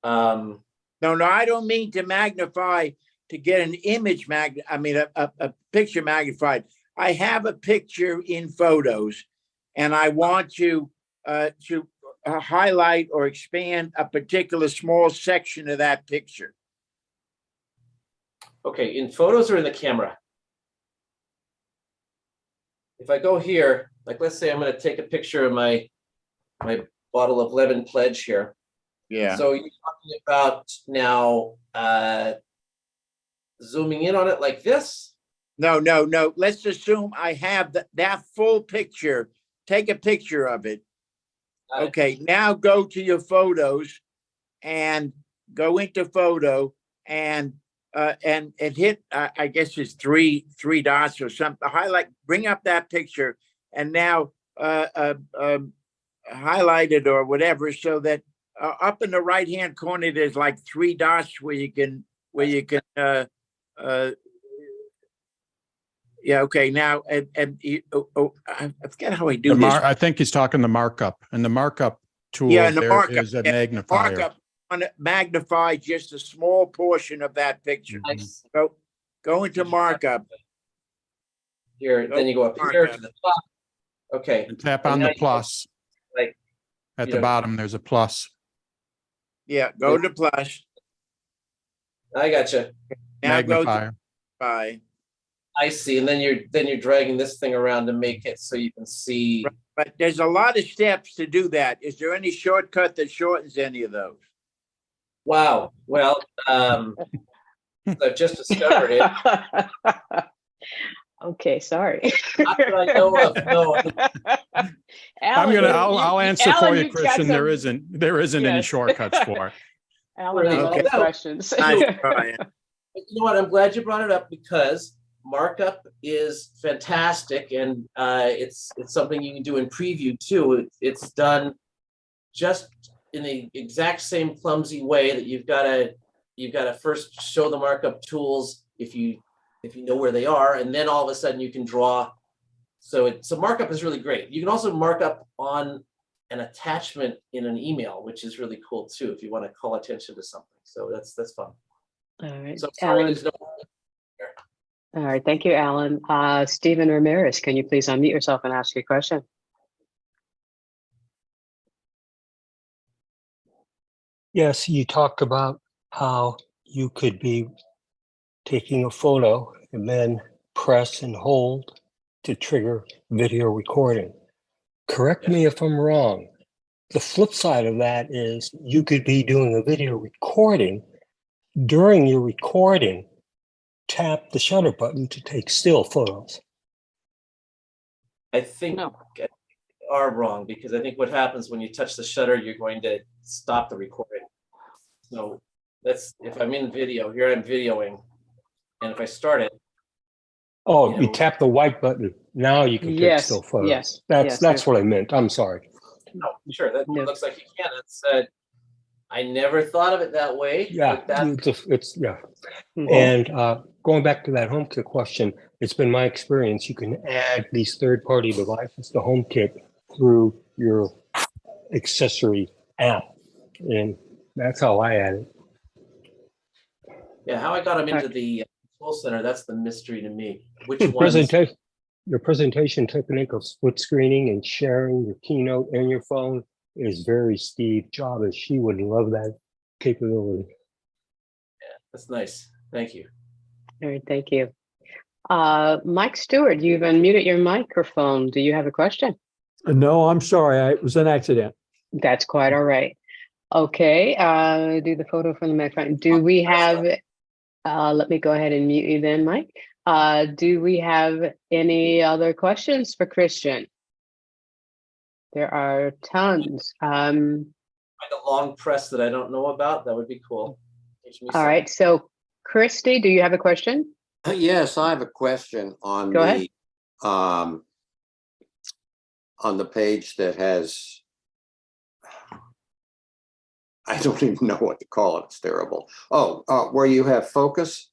No, I don't mean to magnify to get an image a picture magnified. I have a picture in Photos, and I want to highlight or expand a particular small section of that picture. Okay, in Photos or in the camera? If I go here, like let's say I'm going to take a picture of my bottle of lemon pledge here. Yeah. So you're talking about now zooming in on it like this? No. Let's assume I have that full picture. Take a picture of it. Okay, now go to your Photos and go into Photo and hit, I guess it's three dots or something. Highlight, bring up that picture, and now highlight it or whatever, so that up in the right-hand corner, there's like 3 dots where you can yeah, okay, now, I forget how I do this. I think he's talking the markup, and the markup tool Yeah, and the there markup, is a magnifier. Markup on it, magnify just a small portion of that picture. Nice. Go into markup. Here, then you go up here to the top. Okay. And tap on the plus. Like, at the bottom, there's a plus. Yeah, go to plus. I gotcha. Now Magnifier. go to magnifier. I see, and then you're dragging this thing around to make it so you can see. Right. But there's a lot of steps to do that. Is there any shortcut that shortens any of those? Wow. Well, I've just discovered it. Okay, sorry. Not that I know of. No. Alan, I'll answer for you, got Christian. some- There isn't any Yes. shortcuts for it. Alan has Okay. good questions. Nice, Brian. But you know what? I'm glad you brought it up, because markup is fantastic, and it's something you can do in preview too. It's done just in the exact same clumsy way that you've got to first show the markup tools if you know where they are, and then all of a sudden you can draw. So markup is really great. You can also mark up on an attachment in an email, which is really cool too, if you want to call attention to something. So that's fun. All right, So sorry, Alan. there's no. All right, thank you, Alan. Stephen Ramirez, can you please unmute yourself and ask your question? Yes, you talked about how you could be taking a photo and then press and hold to trigger video recording. Correct me if I'm wrong. The flip side of that is you could be doing a video recording. During your recording, tap the shutter button to take still photos. I think you are wrong, because I think what happens when you touch the shutter, you're going to stop the recording. So if I'm in video, here I'm videoing, and if I start it. Oh, you tap the white button. Now you can take still photos. That's what I meant. I'm sorry. No, sure, that looks like you can. It's I never thought of it that way. Yeah, it's Mhm. And going back to that HomeKit question, it's been my experience you can add these third-party devices to HomeKit through your accessory app, and that's how I add it. Yeah, how I got them into the control center, that's the mystery to me. Which one? Your presentation technique of split screening and sharing your keynote and your phone is very Steve Jobs. She would love that capability. Yeah, that's nice. Thank you. All right, thank you. Mike Stewart, you've unmuted your microphone. Do you have a question? No, I'm sorry. It was an accident. That's quite all right. Okay, do the photo from the MacFriends. Do we have, let me go ahead and mute you then, Mike. Do we have any other questions for Christian? There are tons. Find a long press that I don't know about. That would be cool. All right, so Christy, do you have a question? Yes, I have a question on Go ahead. on the page that has, I don't even know what to call it. It's terrible. Oh, where you have focus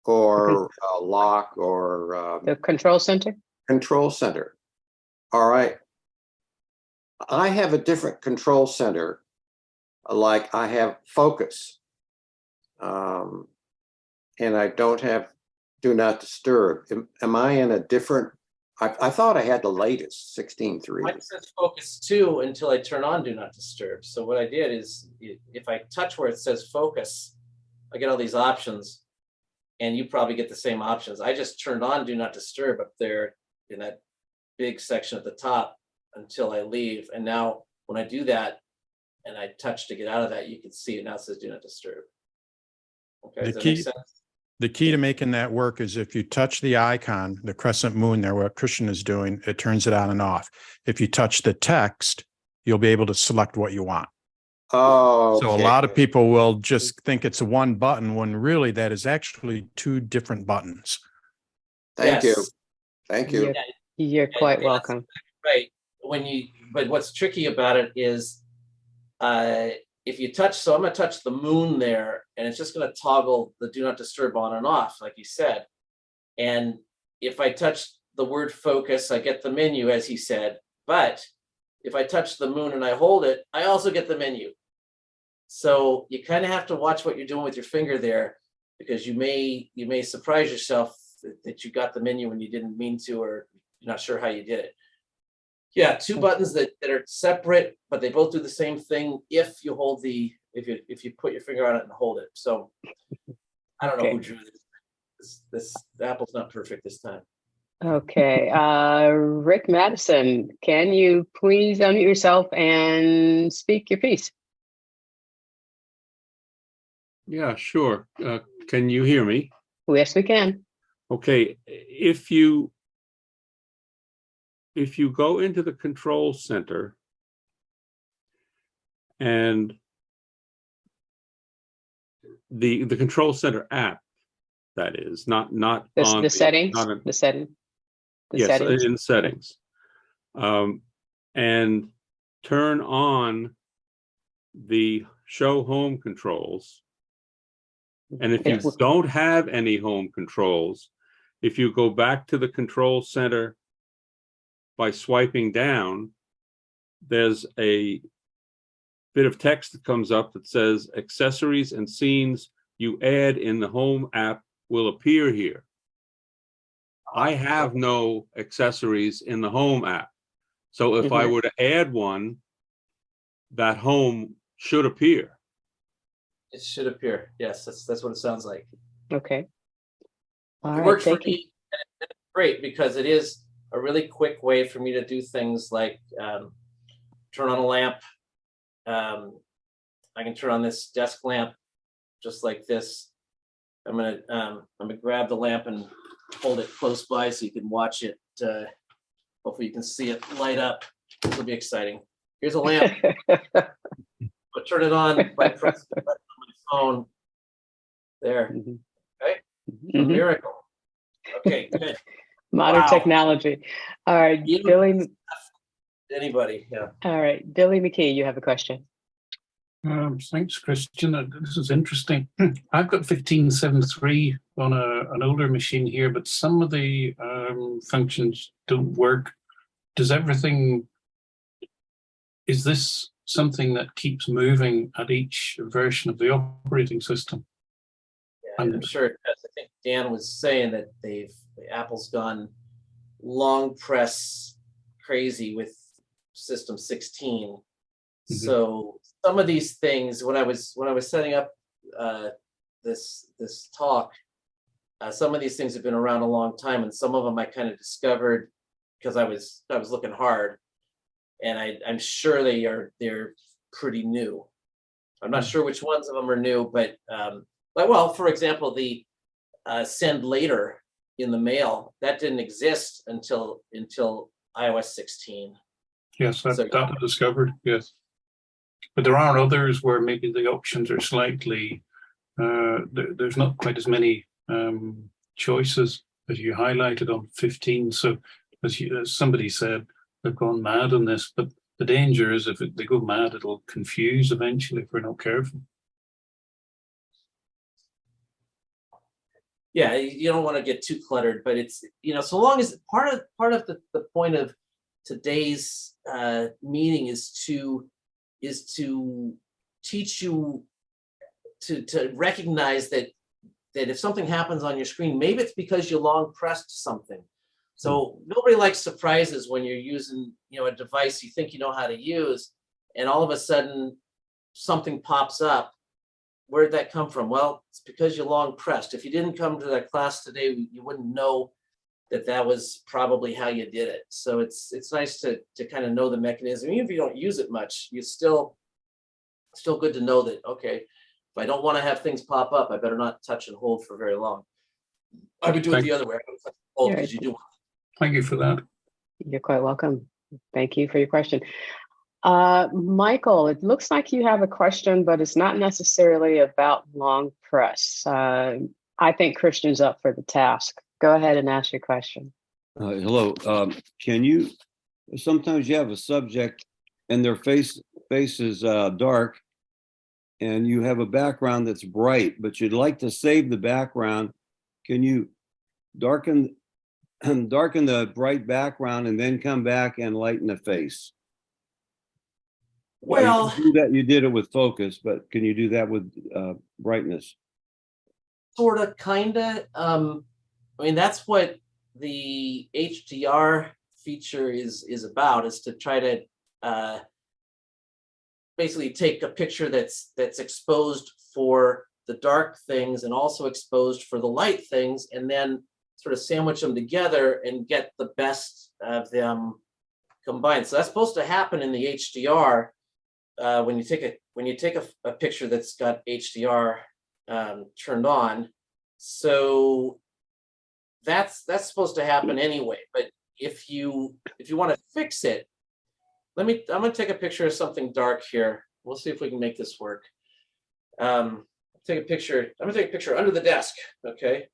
or lock or The control center? control center. All right. I have a different control center, like I have focus. And I don't have do not disturb. Am I in a different, I thought I had the latest 16.3. Mine says focus 2 until I turn on do not disturb. So what I did is if I touch where it says focus, I get all these options, and you probably get the same options. I just turned on do not disturb up there in that big section at the top until I leave. And now when I do that and I touch to get out of that, you can see it now says do not disturb. Okay, does that make sense? The key to making that work is if you touch the icon, the crescent moon there, what Christian is doing, it turns it on and off. If you touch the text, you'll be able to select what you want. Oh, so a lot of people will just think it's one button when really that is actually 2 different buttons. Thank you. Thank you. You're quite welcome. Right. But what's tricky about it is if you touch, so I'm going to touch the moon there, and it's just going to toggle the do not disturb on and off, like you said. And if I touch the word focus, I get the menu, as he said. But if I touch the moon and I hold it, I also get the menu. So you kind of have to watch what you're doing with your finger there, because you may surprise yourself that you got the menu when you didn't mean to, or you're not sure how you did it. Yeah, 2 buttons that are separate, but they both do the same thing if you hold if you put your finger on it and hold it. So I don't know who drew this. This Apple's not perfect this time. Okay, Rick Madison, can you please unmute yourself and speak your piece? Yeah, sure. Can you hear me? Yes, we can. Okay, if you go into the control center and the control center app, that is not on the settings, yes, in settings, and turn on the show home controls. And if you don't have any home controls, if you go back to the control center by swiping down, there's a bit of text that comes up that says accessories and scenes you add in the home app will appear here. I have no accessories in the home app. So if I were to add one, that home should appear. It should appear. Yes, that's what it sounds like. Okay. All it right, works for me. And it's great because it is a really quick way for me to do things like turn on a lamp. I can turn on this desk lamp just like this. I'm gonna grab the lamp and hold it close by so you can watch it. Hopefully you can see it light up. It'll be exciting. Here's a lamp. I'll turn it on by pressing the button on my phone. There. Okay. A miracle. Okay, good. Modern technology. All right, Billy. Anybody? Yeah. All right, Billy McKee, you have a question. Thanks, Christian. This is interesting. I've got 1573 on an older machine here, but some of the functions don't work. Is this something that keeps moving at each version of the operating system? Yeah, I'm sure it does. I think Dan was saying that Apple's gone long press crazy with system 16. So some of these things, when I was setting up this talk, some of these things have been around a long time, and some of them I kind of discovered because I was looking hard, and I'm sure they're pretty new. I'm not sure which ones of them are new, but well, for example, the send later in the mail, that didn't exist until iOS 16. Yes, that I discovered. Yes. But there are others where maybe the options are slightly, there's not quite as many choices as you highlighted on 15. So as somebody said, they've gone mad on this, but the danger is if they go mad, it'll confuse eventually if we're not careful. Yeah, you don't want to get too cluttered, but it's, so long as part of the point of today's meeting is to teach you to recognize that if something happens on your screen, maybe it's because you long pressed something. So nobody likes surprises when you're using, a device you think you know how to use, and all of a sudden something pops up. Where did that come from? Well, it's because you long pressed. If you didn't come to that class today, you wouldn't know that was probably how you did it. So it's nice to kind of know the mechanism. Even if you don't use it much, you still good to know that, okay, if I don't want to have things pop up, I better not touch and hold for very long. I would do it the other way. I would touch and hold because you do. Thank you for that. You're quite welcome. Thank you for your question. Michael, it looks like you have a question, but it's not necessarily about long press. I think Christian's up for the task. Go ahead and ask your question. Hello. Can you, sometimes you have a subject and their face is dark and you have a background that's bright, but you'd like to save the background. Can you darken the bright background and then come back and lighten the face? Well, you did it with focus, but can you do that with brightness? Sort of, kind of. I mean, that's what the HDR feature is about, is to try to basically take a picture that's exposed for the dark things and also exposed for the light things, and then sort of sandwich them together and get the best of them combined. So that's supposed to happen in the HDR when you take a picture that's got HDR turned on. So that's supposed to happen anyway. But if you want to fix it, I'm going to take a picture of something dark here. We'll see if we can make this work. I'm going to take a picture under the desk. Okay.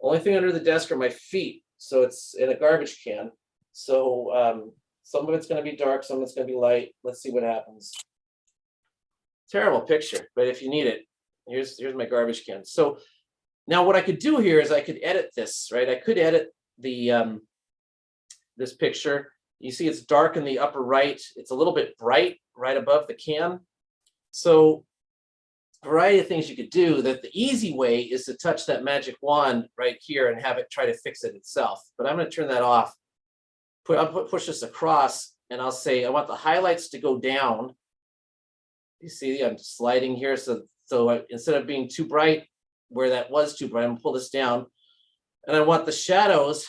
Only thing under the desk are my feet. So it's in a garbage can. So some of it's going to be dark, some of it's going to be light. Let's see what happens. Terrible picture, but if you need it, here's my garbage can. So now what I could do here is I could edit this, right? I could edit the this picture. You see it's dark in the upper right. It's a little bit bright right above the can. So a variety of things you could do. That the easy way is to touch that magic wand right here and have it try to fix it itself. But I'm going to turn that off. I'll push this across and I'll say I want the highlights to go down. You see, I'm sliding here. So instead of being too bright, where that was too bright, I'm gonna pull this down. And I want the shadows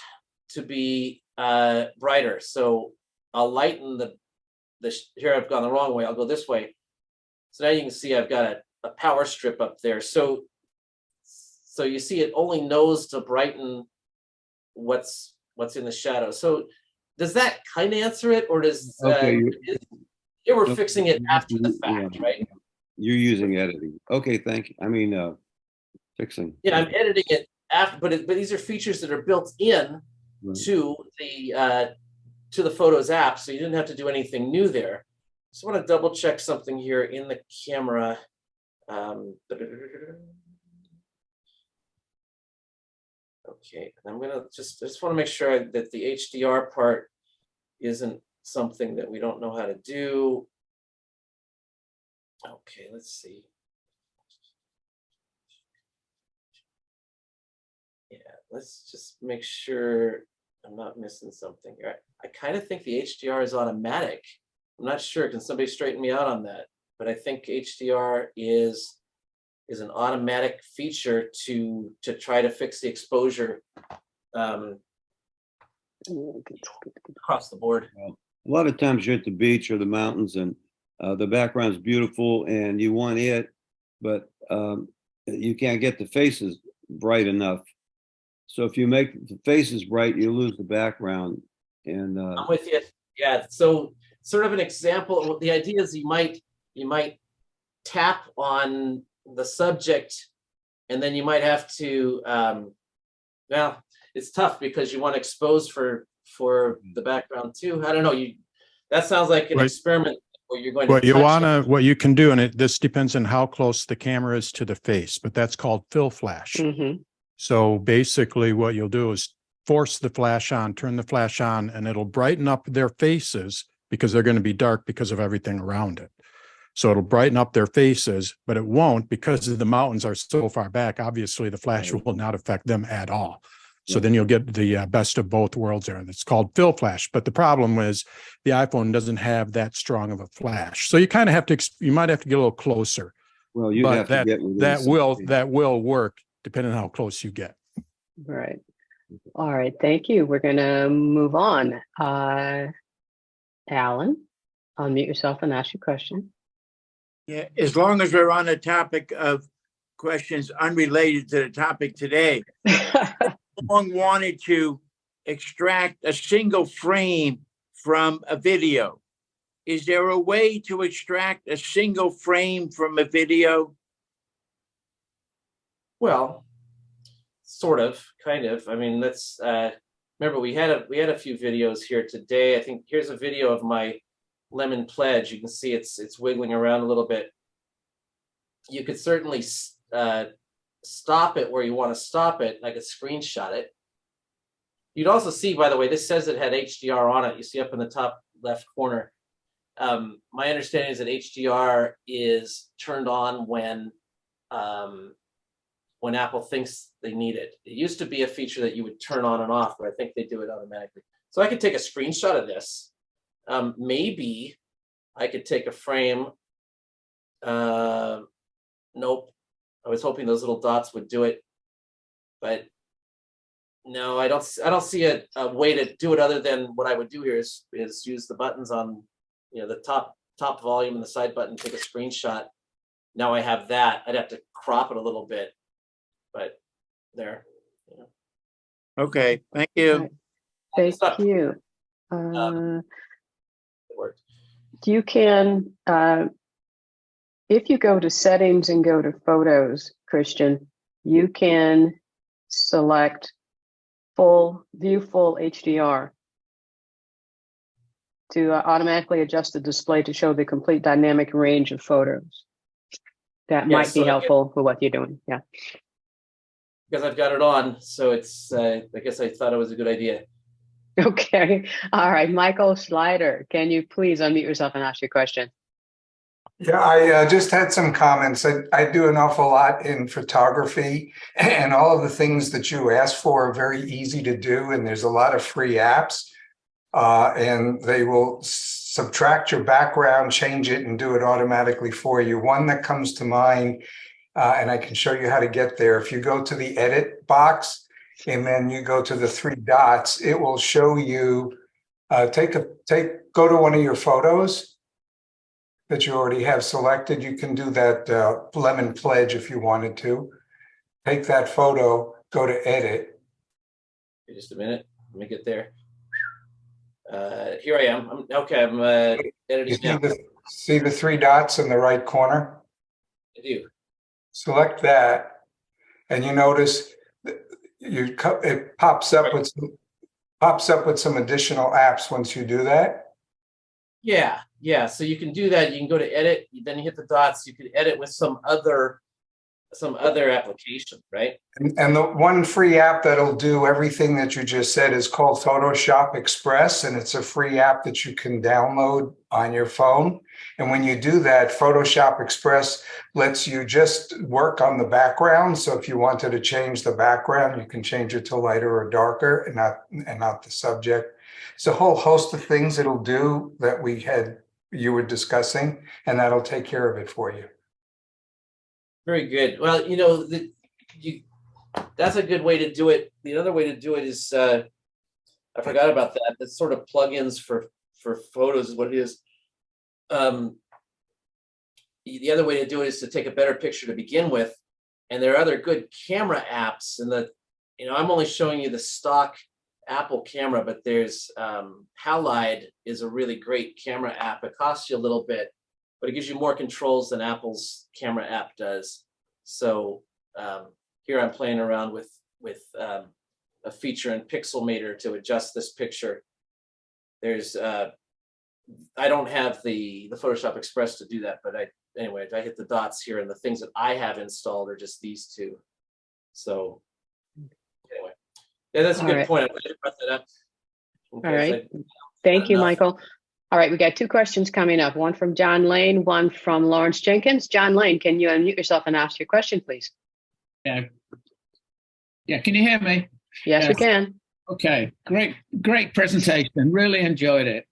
to be brighter. So I'll lighten here I've gone the wrong way. I'll go this way. So now you can see I've got a power strip up there. So you see it only knows to brighten what's in the shadow. So does that kind of answer it, or does here we're fixing it after the fact, right? You're using editing. Okay, thank you. I mean, fixing. Yeah, I'm editing it after, but these are features that are built in to the Photos app, so you didn't have to do anything new there. Just want to double check something here in the camera. Okay, I'm gonna I just want to make sure that the HDR part isn't something that we don't know how to do. Okay, let's see. Yeah, let's just make sure I'm not missing something here. I kind of think the HDR is automatic. I'm not sure. Can somebody straighten me out on that? But I think HDR is an automatic feature to try to fix the exposure across the board. A lot of times you're at the beach or the mountains and the background's beautiful and you want it, but you can't get the faces bright enough. So if you make the faces bright, you lose the background. And I'm with you. Yeah. So sort of an example. The idea is you might tap on the subject, and then you might have to. Well, it's tough because you want to expose for the background too. I don't know. That sounds like an experiment where you're going to. What you can do, and this depends on how close the camera is to the face, but that's called fill flash. Mm-hmm. So basically what you'll do is force the flash on, turn the flash on, and it'll brighten up their faces because they're going to be dark because of everything around it. So it'll brighten up their faces, but it won't because the mountains are so far back. Obviously, the flash will not affect them at all. So then you'll get the best of both worlds there. And it's called fill flash. But the problem is the iPhone doesn't have that strong of a flash. So you kind of have to, you might have to get a little closer. Well, you have to get that will work depending on how close you get. Right. All right. Thank you. We're going to move on. Alan, unmute yourself and ask your question. Yeah, as long as we're on the topic of questions unrelated to the topic today, someone wanted to extract a single frame from a video. Is there a way to extract a single frame from a video? Well, sort of, kind of. I mean, let's remember we had a few videos here today. I think here's a video of my lemon pledge. You can see it's wiggling around a little bit. You could certainly stop it where you want to stop it. I could screenshot it. You'd also see, by the way, this says it had HDR on it. You see up in the top left corner. My understanding is that HDR is turned on when Apple thinks they need it. It used to be a feature that you would turn on and off, but I think they do it automatically. So I could take a screenshot of this. Maybe I could take a frame. Nope. I was hoping those little dots would do it, but no, I don't see a way to do it other than what I would do here is use the buttons on, the top volume and the side button, take a screenshot. Now I have that. I'd have to crop it a little bit, but there. Okay, thank you. Right. Thank you. It worked. You can, if you go to settings and go to photos, Christian, you can select view full HDR to automatically adjust the display to show the complete dynamic range of photos. That might be helpful for what you're doing. Yeah. Because I've got it on, so it's. I guess I thought it was a good idea. Okay. All right, Michael Schleider, can you please unmute yourself and ask your question? Yeah, I just had some comments. I do an awful lot in photography, and all of the things that you asked for are very easy to do, and there's a lot of free apps, and they will subtract your background, change it, and do it automatically for you. One that comes to mind, and I can show you how to get there. If you go to the edit box, and then you go to the three dots, it will show you, go to one of your photos that you already have selected. You can do that lemon pledge if you wanted to. Take that photo, go to edit. Just a minute, let me get there. Here I am. I'm editing now. See the three dots in the right corner? I do. Select that, and you notice it pops up with some additional apps once you do that. Yeah. So you can do that. You can go to edit, then you hit the dots. You can edit with some other application, right? And the one free app that'll do everything that you just said is called Photoshop Express, and it's a free app that you can download on your phone. And when you do that, Photoshop Express lets you just work on the background. So if you wanted to change the background, you can change it to lighter or darker, and not the subject. It's a whole host of things it'll do that you were discussing, and that'll take care of it for you. Very good. Well, that's a good way to do it. The other way to do it is, I forgot about that. That's sort of plugins for photos is what it is. The other way to do it is to take a better picture to begin with. And there are other good camera apps, and I'm only showing you the stock Apple camera, but there's Halide is a really great camera app. It costs you a little bit, but it gives you more controls than Apple's camera app does. So here I'm playing around with a feature in Pixelmator to adjust this picture. There's I don't have the Photoshop Express to do that, but anyway, I hit the dots here, and the things that I have installed are just these two. So anyway, Yeah, that's a All good right. point. I'm glad you brought that up. All right. Thank you, enough. Michael. All right, we got two questions coming up. One from John Lane, one from Lawrence Jenkins. John Lane, can you unmute yourself and ask your question, please? Yeah. Yeah, can you hear me? Yes, we can. Okay, great presentation. Really enjoyed it.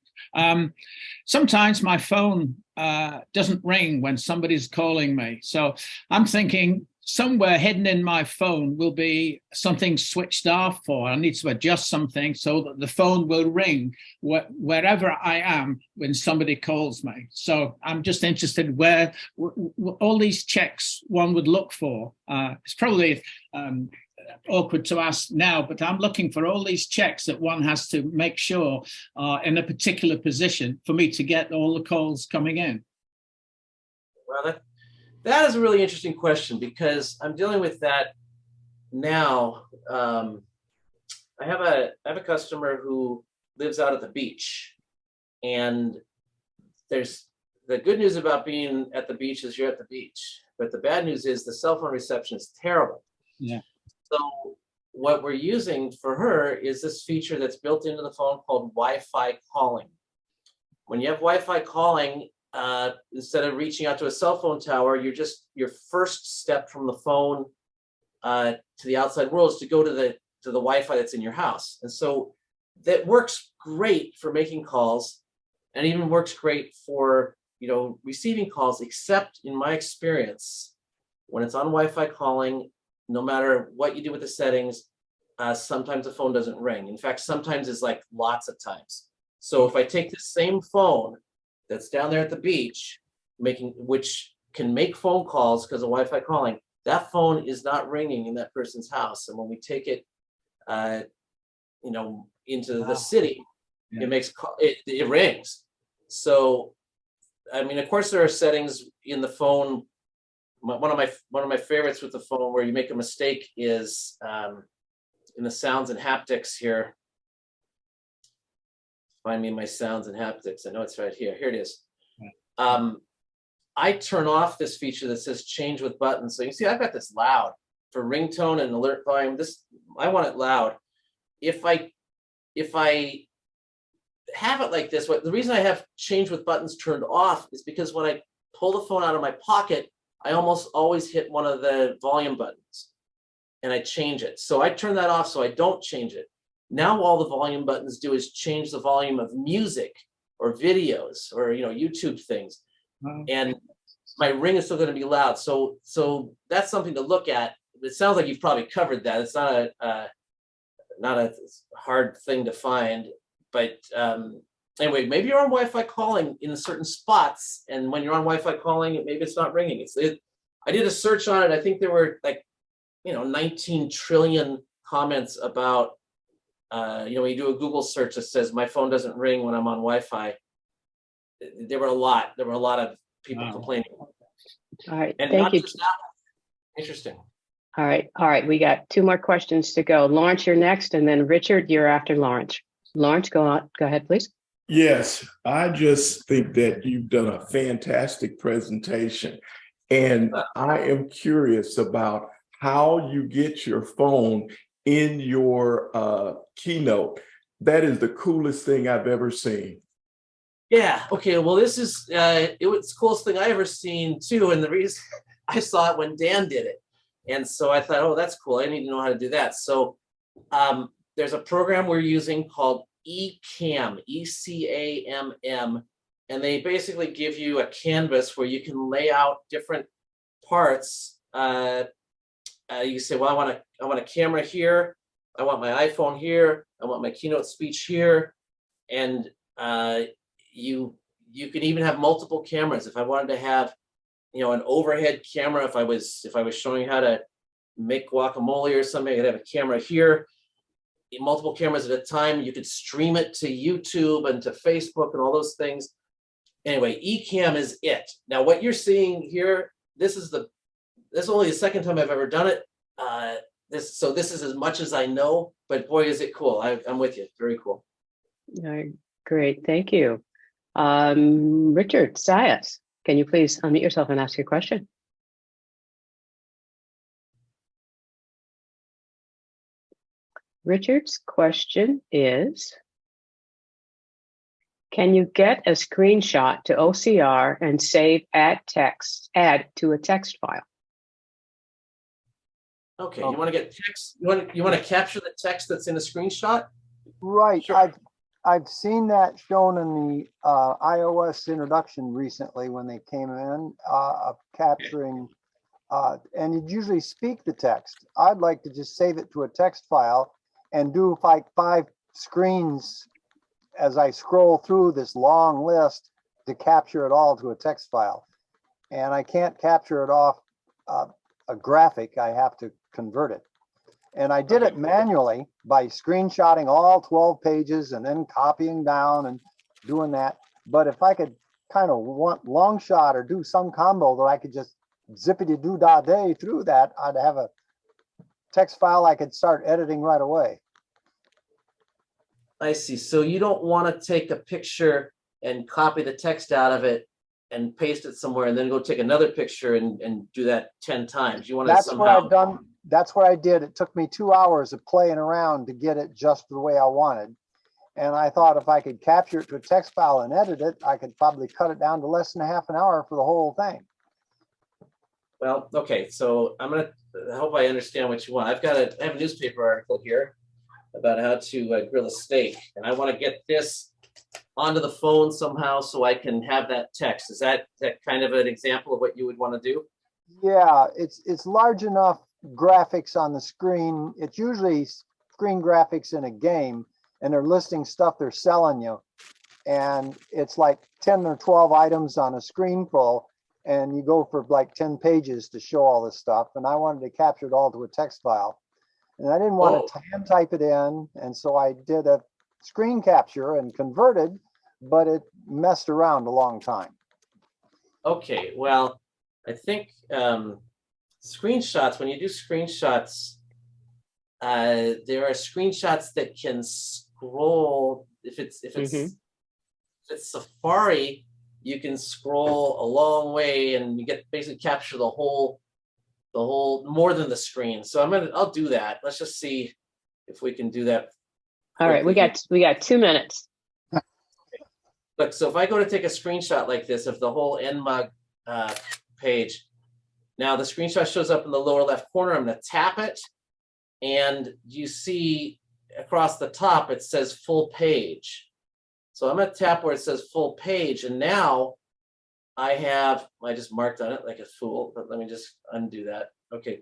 Sometimes my phone doesn't ring when somebody's calling me. So I'm thinking somewhere hidden in my phone will be something switched off, or I need to adjust something so that the phone will ring wherever I am when somebody calls me. So I'm just interested where all these checks one would look for. It's probably awkward to ask now, but I'm looking for all these checks that one has to make sure are in a particular position for me to get all the calls coming in. Well, that is a really interesting question, because I'm dealing with that now. I have a customer who lives out at the beach, and there's the good news about being at the beach is you're at the beach, but the bad news is the cell phone reception is terrible. Yeah. So what we're using for her is this feature that's built into the phone called Wi-Fi calling. When you have Wi-Fi calling, instead of reaching out to a cell phone tower, your first step from the phone to the outside world is to go to the Wi-Fi that's in your house. And so that works great for making calls, and even works great for receiving calls, except in my experience, when it's on Wi-Fi calling, no matter what you do with the settings, sometimes the phone doesn't ring. In fact, sometimes it's like lots of times. So if I take the same phone that's down there at the beach, which can make phone calls because of Wi-Fi calling, that phone is not ringing in that person's house. And when we take it, into the city, it rings. So, I mean, of course, there are settings in the phone. One of my favorites with the phone where you make a mistake is in the sounds and haptics here. Find me my sounds and haptics. I know it's right here. Here it is. I turn off this feature that says change with buttons. So you see, I've got this loud for ringtone and alert volume. I want it loud. If I have it like this, the reason I have change with buttons turned off is because when I pull the phone out of my pocket, I almost always hit one of the volume buttons and I change it. So I turn that off so I don't change it. Now all the volume buttons do is change the volume of music or videos or YouTube things. And my ring is still going to be loud. So that's something to look at. It sounds like you've probably covered that. It's not a hard thing to find. But anyway, maybe you're on Wi-Fi calling in certain spots, and when you're on Wi-Fi calling, maybe it's not ringing. I did a search on it. I think there were 19 trillion comments about, when you do a Google search that says my phone doesn't ring when I'm on Wi-Fi. There were a lot of people complaining. All right, and thank you. Just that one. Interesting. All right. We got two more questions to go. Lawrence, you're next, and then Richard, you're after Lawrence. Lawrence, go ahead, please. Yes, I just think that you've done a fantastic presentation. And I am curious about how you get your phone in your keynote. That is the coolest thing I've ever seen. Yeah, okay, well, this is, it was the coolest thing I ever seen too. And the reason I saw it when Dan did it. And so I thought, oh, that's cool. I need to know how to do that. So there's a program we're using called eCam, E-C-A-M-M, and they basically give you a canvas where you can lay out different parts. You say, well, I want a camera here, I want my iPhone here, I want my keynote speech here, and you can even have multiple cameras. If I wanted to have, an overhead camera, if I was showing how to make guacamole or something, I could have a camera here. Multiple cameras at a time. You could stream it to YouTube and to Facebook and all those things. Anyway, eCam is it. Now, what you're seeing here, this is only the second time I've ever done it. This is as much as I know, but boy, is it cool. I'm with you. Very cool. All right, great. Thank you. Richard Sias, can you please unmute yourself and ask your question? Richard's question is, can you get a screenshot to OCR and save add to a text file? Okay, you want to get text? You want to capture the text that's in a screenshot? Right. Sure. I've seen that shown in the iOS introduction recently when they came in of capturing, and you'd usually speak the text. I'd like to just save it to a text file and do like 5 screens as I scroll through this long list to capture it all to a text file. And I can't capture it off a graphic. I have to convert it. And I did it manually by screenshotting all 12 pages and then copying down and doing that. But if I could kind of want long shot or do some combo that I could just zippity-doo-dah-day through that, I'd have a text file I could start editing right away. I see. So you don't want to take a picture and copy the text out of it and paste it somewhere and then go take another picture and do that 10 times. You want to That's what I've done. That's what I did. It took me 2 hours of playing around to get it just the way I wanted. And I thought if I could capture it to a text file and edit it, I could probably cut it down to less than half an hour for the whole thing. Well, okay. So I hope I understand what you want. I have a newspaper article here about how to grill a steak. And I want to get this onto the phone somehow so I can have that text. Is that kind of an example of what you would want to do? Yeah, it's large enough graphics on the screen. It's usually screen graphics in a game, and they're listing stuff they're selling you. And it's like 10 or 12 items on a screen full, and you go for like 10 pages to show all this stuff. And I wanted to capture it all to a text file. And I didn't want to hand type it in. And so I did a screen capture and converted, but it messed around a long time. Okay, well, I think screenshots, when you do screenshots, there are screenshots that can scroll. If it's Safari, you can scroll a long way and you get basically capture the whole more than the screen. So I'll do that. Let's just see if we can do that. All right, we got 2 minutes. Look, so if I go to take a screenshot like this of the whole NMUG page, now the screenshot shows up in the lower left corner. I'm going to tap it, and you see across the top it says full page. So I'm going to tap where it says full page, and now I just marked on it like a fool, but let me just undo that. Okay,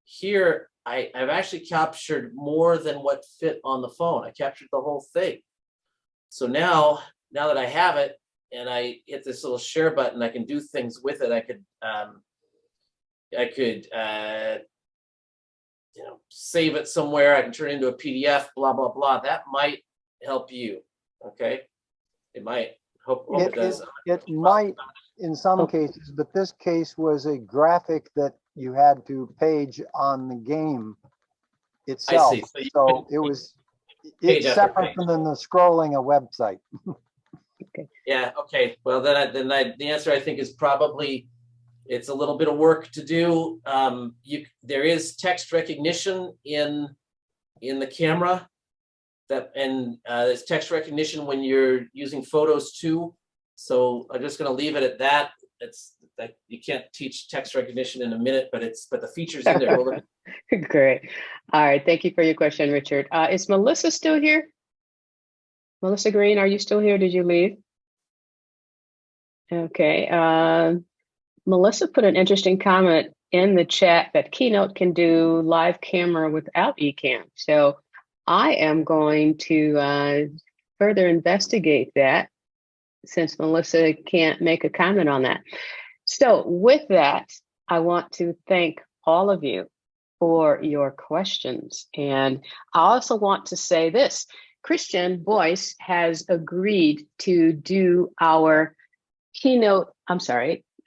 here I've actually captured more than what fit on the phone. I captured the whole thing. So now that I have it and I hit this little share button, I can do things with it. I could save it somewhere. I can turn it into a PDF, blah, blah, blah. That might help you. Okay. It might. Hope it does. It might in some cases, but this case was a graphic that you had to page on the game itself. I see. So it's separate from the scrolling a website. Okay. Yeah. Okay. Well, then the answer I think is probably it's a little bit of work to do. There is text recognition in the camera. There's text recognition when you're using photos too. So I'm just going to leave it at that. It's that you can't teach text recognition in a minute, but the features in there. Great. All right. Thank you for your question, Richard. Is Melissa still here? Melissa Green, are you still here? Did you leave? Okay. Melissa put an interesting comment in the chat that Keynote can do live camera without eCam. So I am going to further investigate that since Melissa can't make a comment on that. So with that, I want to thank all of you for your questions. And I also want to say this, Christian Boyce has agreed to do our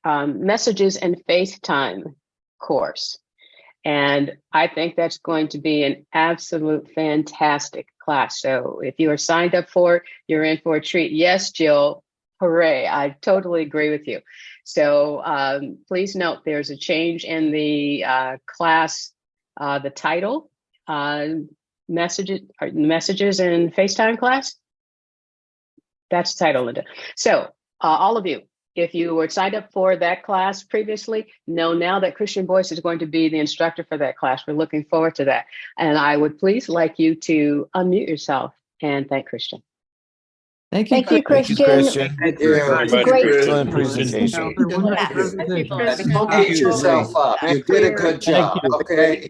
Messages and FaceTime course. And I think that's going to be an absolute fantastic class. So if you are signed up for it, you're in for a treat. Yes, Jill, hooray. I totally agree with you. So please note there's a change in the class, the title. messages in FaceTime class? That's the title, Linda. So all of you, if you were signed up for that class previously, know now that Christian Boyce is going to be the instructor for that class. We're looking forward to that. And I would please like you to unmute yourself and thank Christian. Thank you, Christian. Thank you. It's a great Excellent presentation. Don't beat yourself up. You did a good job. Okay.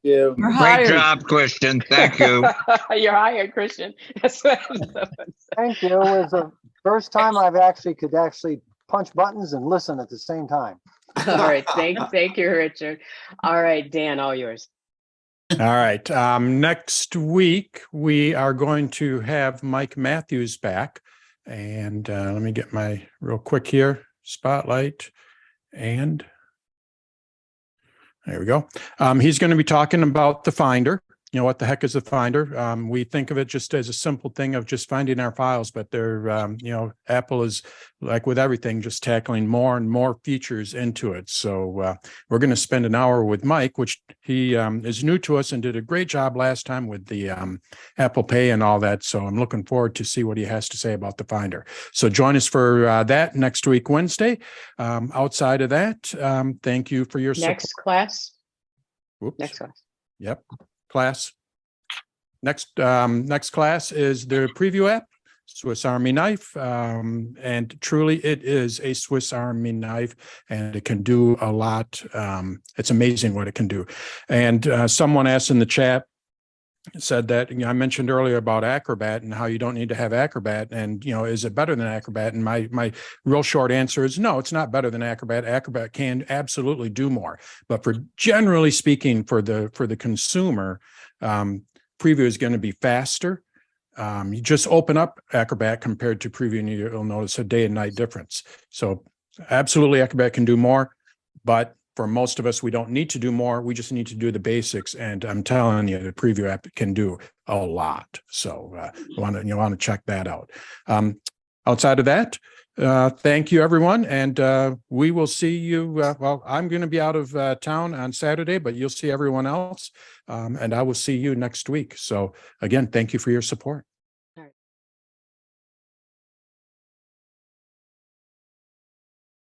You. Great job, Christian. Thank you. You're hired, Christian. That's what Thank you. It was the first time I've could actually punch buttons and listen at the same time. All right. Thank you, Richard. All right, Dan, all yours. All right. Next week, we are going to have Mike Matthews back. And let me get my real quick here, spotlight. And there we go. He's going to be talking about the Finder. You know, what the heck is the Finder? We think of it just as a simple thing of just finding our files, but they're, you know, Apple is, like with everything, just tackling more and more features into it. So we're going to spend an hour with Mike, which he is new to us and did a great job last time with the Apple Pay and all that. So I'm looking forward to see what he has to say about the Finder. So join us for that next week, Wednesday. Outside of that, thank you for your support. Next class. Oops. Next class. Yep. Class. Next class is the preview app, Swiss Army knife. And truly it is a Swiss Army knife and it can do a lot. It's amazing what it can do. And someone asked in the chat, said that, you know, I mentioned earlier about Acrobat and how you don't need to have Acrobat, and, you know, is it better than Acrobat? And my real short answer is no, it's not better than Acrobat. Acrobat can absolutely do more, but for generally speaking, for the consumer, preview is going to be faster. You just open up Acrobat compared to preview and you'll notice a day and night difference. So absolutely Acrobat can do more, but for most of us, we don't need to do more. We just need to do the basics. And I'm telling you, the preview app can do a lot. So you want to check that out. Outside of that, thank you, everyone. And we will see you. Well, I'm going to be out of town on Saturday, but you'll see everyone else. And I will see you next week. So again, thank you for your support.